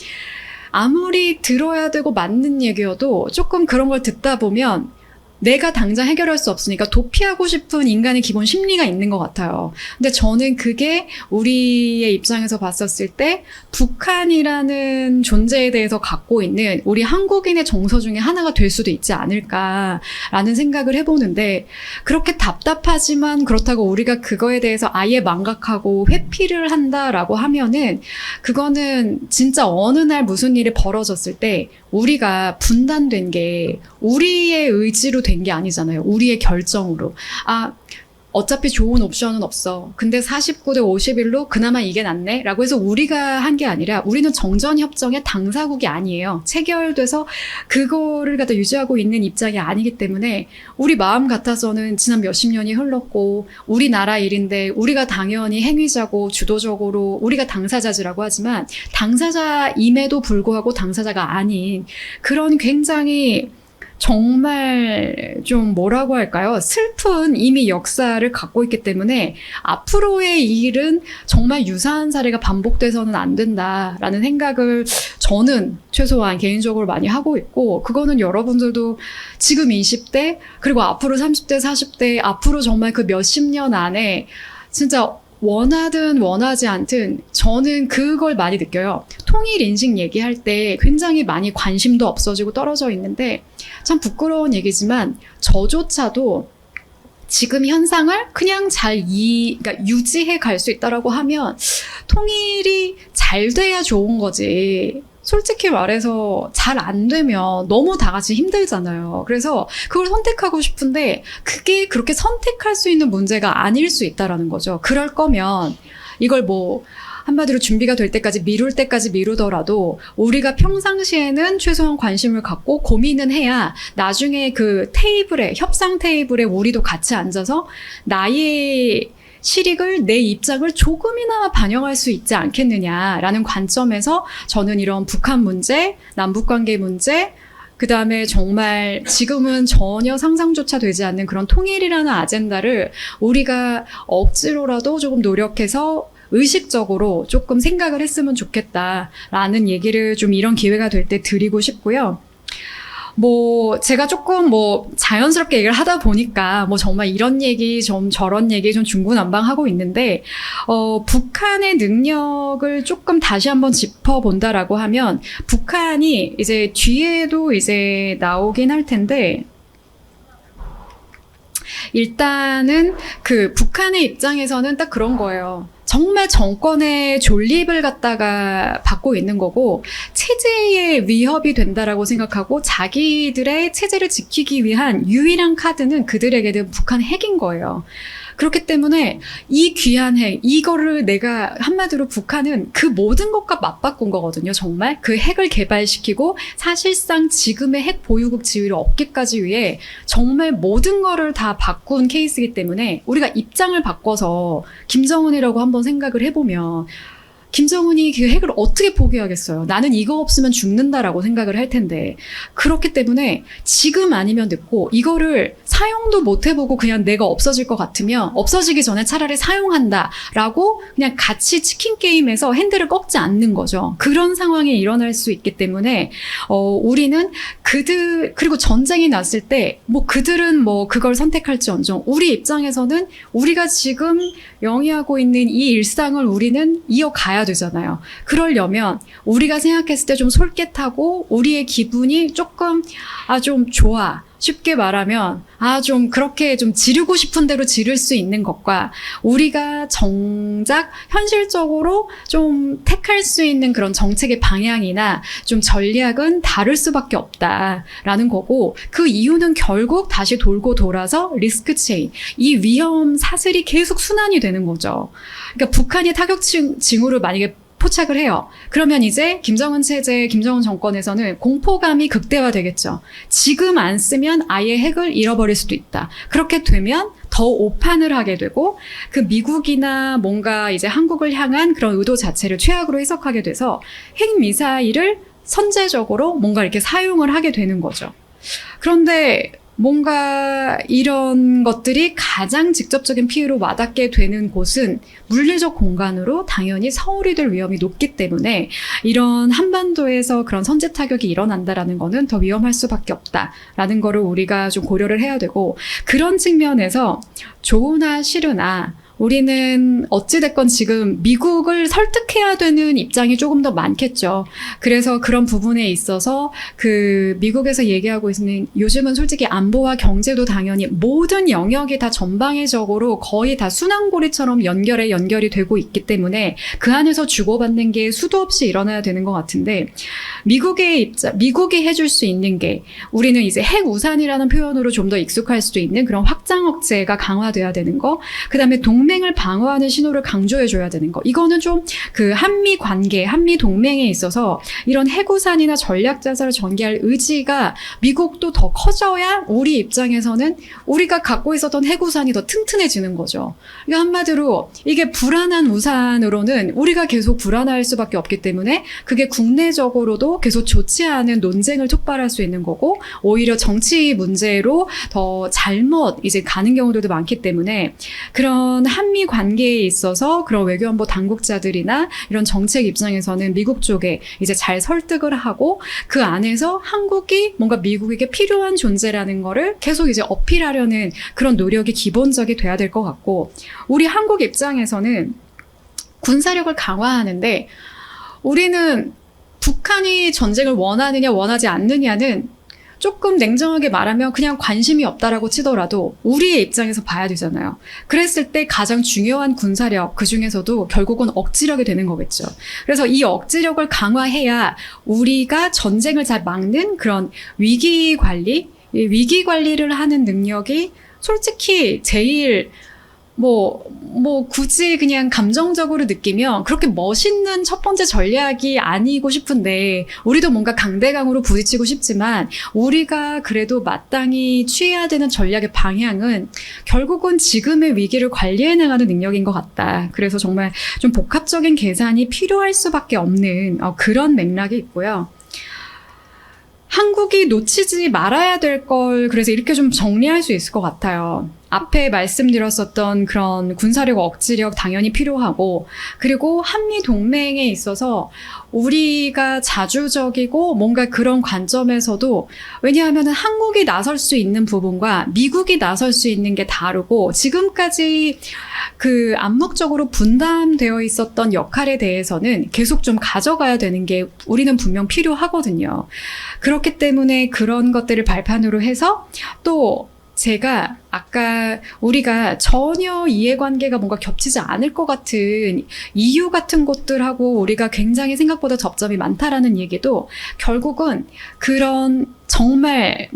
아무리 들어야 되고 맞는 얘기여도 조금 그런 걸 듣다 보면 내가 당장 해결할 수 없으니까 도피하고 싶은 인간의 기본 심리가 있는 것 같아요. 근데 저는 그게 우리의 입장에서 봤었을 때 북한이라는 존재에 대해서 갖고 있는 우리 한국인의 정서 중에 하나가 될 수도 있지 않을까라는 생각을 해보는데, 그렇게 답답하지만 그렇다고 우리가 그거에 대해서 아예 망각하고 회피를 한다라고 하면은 그거는 진짜 어느 날 무슨 일이 벌어졌을 때 우리가 분단된 게 우리의 의지로 된 게 아니잖아요. 우리의 결정으로. 아, 어차피 좋은 옵션은 없어. 근데 49대 51로 그나마 이게 낫네? 라고 해서 우리가 한 게 아니라 우리는 정전협정의 당사국이 아니에요. 체결돼서 그거를 갖다 유지하고 있는 입장이 아니기 때문에 우리 마음 같아서는 지난 몇십 년이 흘렀고 우리나라 일인데 우리가 당연히 행위자고 주도적으로 우리가 당사자지라고 하지만 당사자임에도 불구하고 당사자가 아닌 그런 굉장히 정말 좀 뭐라고 할까요? 슬픈 이미 역사를 갖고 있기 때문에 앞으로의 일은 정말 유사한 사례가 반복돼서는 안 된다라는 생각을 저는 최소한 개인적으로 많이 하고 있고, 그거는 여러분들도 지금 20대 그리고 앞으로 30대 40대 앞으로 정말 그 몇십 년 안에 진짜 원하든 원하지 않든 저는 그걸 많이 느껴요. 통일 인식 얘기할 때 굉장히 많이 관심도 없어지고 떨어져 있는데 참 부끄러운 얘기지만 저조차도 지금 현상을 그냥 그러니까 유지해 갈 수 있다라고 하면 통일이 잘 돼야 좋은 거지. 솔직히 말해서 잘 안 되면 너무 다 같이 힘들잖아요. 그래서 그걸 선택하고 싶은데 그게 그렇게 선택할 수 있는 문제가 아닐 수 있다라는 거죠. 그럴 거면 이걸 뭐 한마디로 준비가 될 때까지 미룰 때까지 미루더라도 우리가 평상시에는 최소한 관심을 갖고 고민은 해야 나중에 그 테이블에, 협상 테이블에 우리도 같이 앉아서 나의 실익을, 내 입장을 조금이나마 반영할 수 있지 않겠느냐라는 관점에서 저는 이런 북한 문제, 남북관계 문제, 그 다음에 정말 지금은 전혀 상상조차 되지 않는 그런 통일이라는 아젠다를 우리가 억지로라도 조금 노력해서 의식적으로 조금 생각을 했으면 좋겠다라는 얘기를 좀 이런 기회가 될 때 드리고 싶고요. 뭐 제가 조금 뭐 자연스럽게 얘기를 하다 보니까 뭐 정말 이런 얘기 좀 저런 얘기 좀 중구난방하고 있는데 북한의 능력을 조금 다시 한번 짚어본다라고 하면 북한이 이제 뒤에도 이제 나오긴 할 텐데 일단은 그 북한의 입장에서는 딱 그런 거예요. 정말 정권의 존립을 갖다가 받고 있는 거고 체제에 위협이 된다라고 생각하고 자기들의 체제를 지키기 위한 유일한 카드는 그들에게는 북한 핵인 거예요. 그렇기 때문에 이 귀한 핵, 이거를 내가 한마디로 북한은 그 모든 것과 맞바꾼 거거든요. 정말 그 핵을 개발시키고 사실상 지금의 핵 보유국 지위를 얻기까지 위해 정말 모든 거를 다 바꾼 케이스이기 때문에 우리가 입장을 바꿔서 김정은이라고 한번 생각을 해보면 김정은이 그 핵을 어떻게 포기하겠어요? 나는 이거 없으면 죽는다라고 생각을 할 텐데. 그렇기 때문에 지금 아니면 늦고 이거를 사용도 못 해보고 그냥 내가 없어질 것 같으면 없어지기 전에 차라리 사용한다라고 그냥 같이 치킨 게임에서 핸들을 꺾지 않는 거죠. 그런 상황이 일어날 수 있기 때문에 우리는 그리고 전쟁이 났을 때 뭐 그들은 뭐 그걸 선택할지언정 우리 입장에서는 우리가 지금 영위하고 있는 이 일상을 우리는 이어가야 되잖아요. 그러려면 우리가 생각했을 때 좀 솔깃하고 우리의 기분이 조금 좀 좋아. 쉽게 말하면 좀 그렇게 좀 지르고 싶은 대로 지를 수 있는 것과 우리가 정작 현실적으로 좀 택할 수 있는 그런 정책의 방향이나 좀 전략은 다를 수밖에 없다라는 거고, 그 이유는 결국 다시 돌고 돌아서 리스크 체인, 이 위험 사슬이 계속 순환이 되는 거죠. 그러니까 북한이 타격 징후를 만약에 포착을 해요. 그러면 이제 김정은 체제, 김정은 정권에서는 공포감이 극대화되겠죠. 지금 안 쓰면 아예 핵을 잃어버릴 수도 있다. 그렇게 되면 더 오판을 하게 되고 그 미국이나 뭔가 이제 한국을 향한 그런 의도 자체를 최악으로 해석하게 돼서 핵미사일을 선제적으로 뭔가 이렇게 사용을 하게 되는 거죠. 그런데 뭔가 이런 것들이 가장 직접적인 피해로 와닿게 되는 곳은 물리적 공간으로 당연히 서울이 될 위험이 높기 때문에 이런 한반도에서 그런 선제 타격이 일어난다라는 거는 더 위험할 수밖에 없다라는 거를 우리가 좀 고려를 해야 되고, 그런 측면에서 좋으나 싫으나 우리는 어찌됐건 지금 미국을 설득해야 되는 입장이 조금 더 많겠죠. 그래서 그런 부분에 있어서 그 미국에서 얘기하고 있는, 요즘은 솔직히 안보와 경제도 당연히 모든 영역이 다 전방위적으로 거의 다 순환고리처럼 연결이 되고 있기 때문에 그 안에서 주고받는 게 수도 없이 일어나야 되는 것 같은데, 미국이 해줄 수 있는 게, 우리는 이제 핵우산이라는 표현으로 좀 더 익숙할 수도 있는 그런 확장 억제가 강화돼야 되는 거, 그 다음에 동맹을 방어하는 신호를 강조해줘야 되는 거. 이거는 좀 그 한미 관계, 한미 동맹에 있어서 이런 핵우산이나 전략자산을 전개할 의지가 미국도 더 커져야 우리 입장에서는 우리가 갖고 있었던 핵우산이 더 튼튼해지는 거죠. 그러니까 한마디로 이게 불안한 우산으로는 우리가 계속 불안할 수밖에 없기 때문에 그게 국내적으로도 계속 좋지 않은 논쟁을 촉발할 수 있는 거고, 오히려 정치 문제로 더 잘못 이제 가는 경우들도 많기 때문에 그런 한미 관계에 있어서 그런 외교안보 당국자들이나 이런 정책 입장에서는 미국 쪽에 이제 잘 설득을 하고 그 안에서 한국이 뭔가 미국에게 필요한 존재라는 거를 계속 이제 어필하려는 그런 노력이 기본적이 돼야 될 것 같고, 우리 한국 입장에서는 군사력을 강화하는데 우리는 북한이 전쟁을 원하느냐 원하지 않느냐는 조금 냉정하게 말하면 그냥 관심이 없다라고 치더라도 우리의 입장에서 봐야 되잖아요. 그랬을 때 가장 중요한 군사력, 그중에서도 결국은 억지력이 되는 거겠죠. 그래서 이 억지력을 강화해야 우리가 전쟁을 잘 막는 그런 위기 관리를 하는 능력이 솔직히 제일 굳이 그냥 감정적으로 느끼면 그렇게 멋있는 첫 번째 전략이 아니고 싶은데, 우리도 뭔가 강대강으로 부딪히고 싶지만 우리가 그래도 마땅히 취해야 되는 전략의 방향은 결국은 지금의 위기를 관리해 나가는 능력인 것 같다. 그래서 정말 좀 복합적인 계산이 필요할 수밖에 없는 그런 맥락이 있고요. 한국이 놓치지 말아야 될 걸 그래서 이렇게 좀 정리할 수 있을 것 같아요. 앞에 말씀드렸었던 그런 군사력, 억지력 당연히 필요하고, 그리고 한미 동맹에 있어서 우리가 자주적이고 뭔가 그런 관점에서도, 왜냐하면 한국이 나설 수 있는 부분과 미국이 나설 수 있는 게 다르고 지금까지 그 암묵적으로 분담되어 있었던 역할에 대해서는 계속 좀 가져가야 되는 게 우리는 분명 필요하거든요. 그렇기 때문에 그런 것들을 발판으로 해서, 또 제가 아까 우리가 전혀 이해관계가 뭔가 겹치지 않을 것 같은 이유 같은 것들하고 우리가 굉장히 생각보다 접점이 많다라는 얘기도 결국은 그런 정말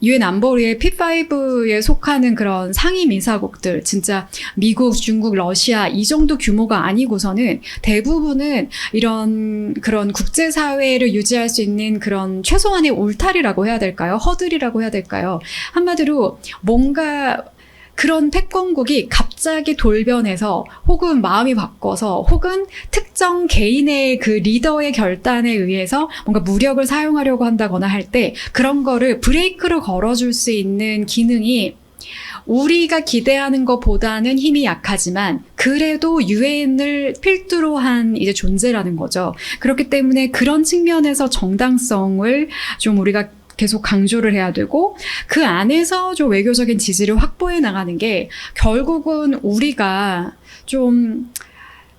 유엔 안보리의 P5에 속하는 그런 상임이사국들, 진짜 미국, 중국, 러시아 이 정도 규모가 아니고서는 대부분은 이런 그런 국제사회를 유지할 수 있는 그런 최소한의 울타리라고 해야 될까요? 허들이라고 해야 될까요? 한마디로 뭔가 그런 패권국이 갑자기 돌변해서 혹은 마음이 바꿔서 혹은 특정 개인의 그 리더의 결단에 의해서 뭔가 무력을 사용하려고 한다거나 할 때 그런 거를 브레이크로 걸어줄 수 있는 기능이 우리가 기대하는 것보다는 힘이 약하지만 그래도 유엔을 필두로 한 이제 존재라는 거죠. 그렇기 때문에 그런 측면에서 정당성을 좀 우리가 계속 강조를 해야 되고 그 안에서 좀 외교적인 지지를 확보해 나가는 게 결국은 우리가 좀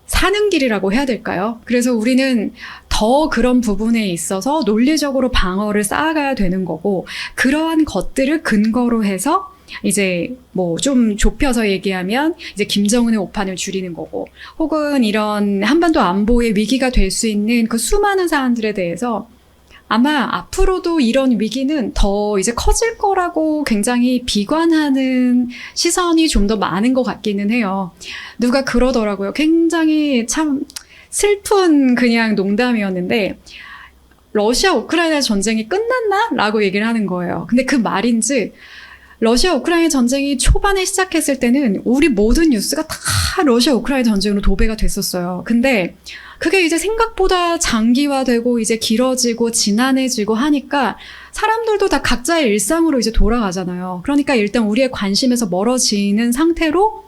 사는 길이라고 해야 될까요? 그래서 우리는 더 그런 부분에 있어서 논리적으로 방어를 쌓아가야 되는 거고 그러한 것들을 근거로 해서 이제 뭐 좀 좁혀서 얘기하면 이제 김정은의 오판을 줄이는 거고 혹은 이런 한반도 안보의 위기가 될 수 있는 그 수많은 사안들에 대해서 아마 앞으로도 이런 위기는 더 이제 커질 거라고 굉장히 비관하는 시선이 좀 더 많은 것 같기는 해요. 누가 그러더라고요. 굉장히 참 슬픈 그냥 농담이었는데 러시아 우크라이나 전쟁이 끝났나? 라고 얘기를 하는 거예요. 근데 그 말인지 러시아 우크라이나 전쟁이 초반에 시작했을 때는 우리 모든 뉴스가 다 러시아 우크라이나 전쟁으로 도배가 됐었어요. 근데 그게 이제 생각보다 장기화되고 이제 길어지고 지난해지고 하니까 사람들도 다 각자의 일상으로 이제 돌아가잖아요. 그러니까 일단 우리의 관심에서 멀어지는 상태로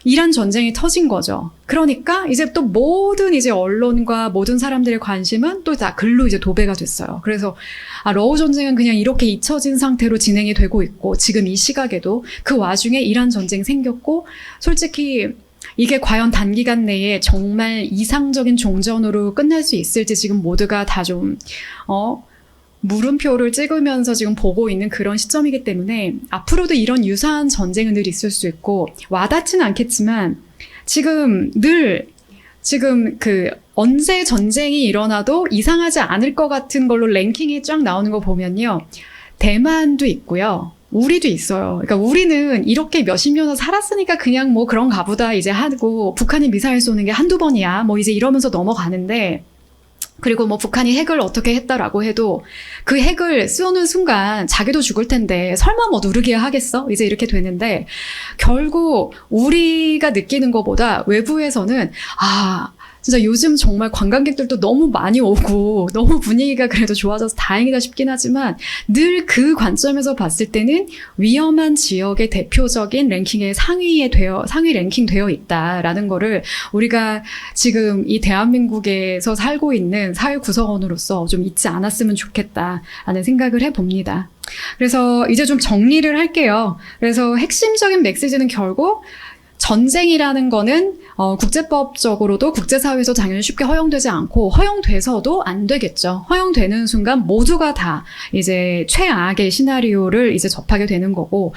이란 전쟁이 터진 거죠. 그러니까 이제 또 모든 이제 언론과 모든 사람들의 관심은 또 다 글로 이제 도배가 됐어요. 그래서 러우 전쟁은 그냥 이렇게 잊혀진 상태로 진행이 되고 있고 지금 이 시각에도 그 와중에 이란 전쟁 생겼고 솔직히 이게 과연 단기간 내에 정말 이상적인 종전으로 끝날 수 있을지 지금 모두가 다 좀 물음표를 찍으면서 지금 보고 있는 그런 시점이기 때문에 앞으로도 이런 유사한 전쟁은 늘 있을 수 있고 와닿지는 않겠지만 지금 언제 전쟁이 일어나도 이상하지 않을 것 같은 걸로 랭킹이 쫙 나오는 거 보면요. 대만도 있고요. 우리도 있어요. 그러니까 우리는 이렇게 몇십 년을 살았으니까 그냥 뭐 그런가 보다 이제 하고 북한이 미사일 쏘는 게 한두 번이야. 뭐 이제 이러면서 넘어가는데 그리고 뭐 북한이 핵을 어떻게 했다라고 해도 그 핵을 쏘는 순간 자기도 죽을 텐데 설마 뭐 누르게 하겠어? 이제 이렇게 되는데 결국 우리가 느끼는 것보다 외부에서는 진짜 요즘 정말 관광객들도 너무 많이 오고 너무 분위기가 그래도 좋아져서 다행이다 싶긴 하지만 늘 그 관점에서 봤을 때는 위험한 지역의 대표적인 랭킹의 상위 랭킹 되어 있다라는 거를 우리가 지금 이 대한민국에서 살고 있는 사회 구성원으로서 좀 잊지 않았으면 좋겠다라는 생각을 해봅니다. 그래서 이제 좀 정리를 할게요. 그래서 핵심적인 메시지는 결국 전쟁이라는 거는 국제법적으로도 국제사회에서 당연히 쉽게 허용되지 않고 허용돼서도 안 되겠죠. 허용되는 순간 모두가 다 이제 최악의 시나리오를 이제 접하게 되는 거고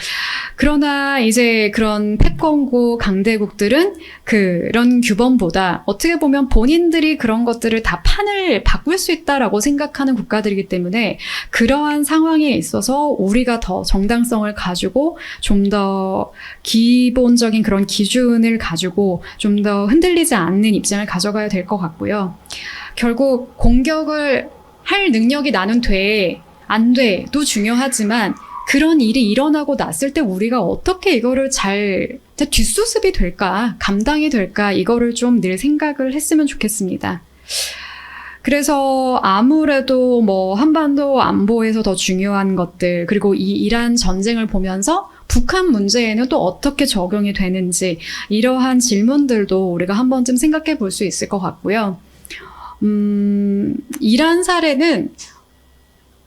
그러나 이제 그런 패권국 강대국들은 그런 규범보다 어떻게 보면 본인들이 그런 것들을 다 판을 바꿀 수 있다라고 생각하는 국가들이기 때문에 그러한 상황에 있어서 우리가 더 정당성을 가지고 좀 더 기본적인 그런 기준을 가지고 좀 더 흔들리지 않는 입장을 가져가야 될 것 같고요. 결국 공격을 할 능력이 나는 돼, 안 돼도 중요하지만 그런 일이 일어나고 났을 때 우리가 어떻게 이거를 잘 뒷수습이 될까, 감당이 될까 이거를 좀 늘 생각을 했으면 좋겠습니다. 그래서 아무래도 뭐 한반도 안보에서 더 중요한 것들 그리고 이 이란 전쟁을 보면서 북한 문제에는 또 어떻게 적용이 되는지 이러한 질문들도 우리가 한 번쯤 생각해 볼 수 있을 것 같고요. 이란 사례는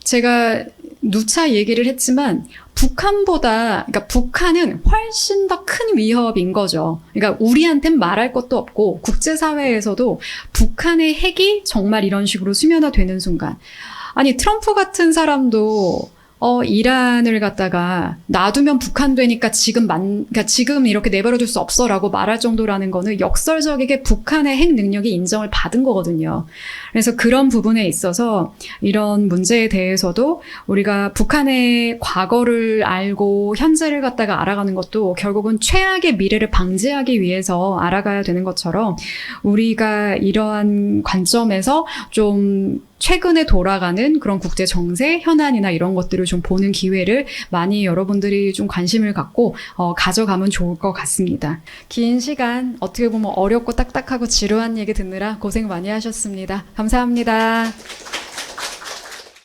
제가 누차 얘기를 했지만 그러니까 북한은 훨씬 더 큰 위협인 거죠. 그러니까 우리한텐 말할 것도 없고 국제사회에서도 북한의 핵이 정말 이런 식으로 수면화되는 순간 아니 트럼프 같은 사람도 이란을 갖다가 놔두면 북한 되니까 그러니까 지금 이렇게 내버려둘 수 없어라고 말할 정도라는 거는 역설적이게 북한의 핵 능력이 인정을 받은 거거든요. 그래서 그런 부분에 있어서 이런 문제에 대해서도 우리가 북한의 과거를 알고 현재를 갖다가 알아가는 것도 결국은 최악의 미래를 방지하기 위해서 알아가야 되는 것처럼 우리가 이러한 관점에서 좀 최근에 돌아가는 그런 국제 정세, 현안이나 이런 것들을 좀 보는 기회를 많이 여러분들이 좀 관심을 갖고 가져가면 좋을 것 같습니다. 긴 시간 어떻게 보면 어렵고 딱딱하고 지루한 얘기 듣느라 고생 많이 하셨습니다. 감사합니다.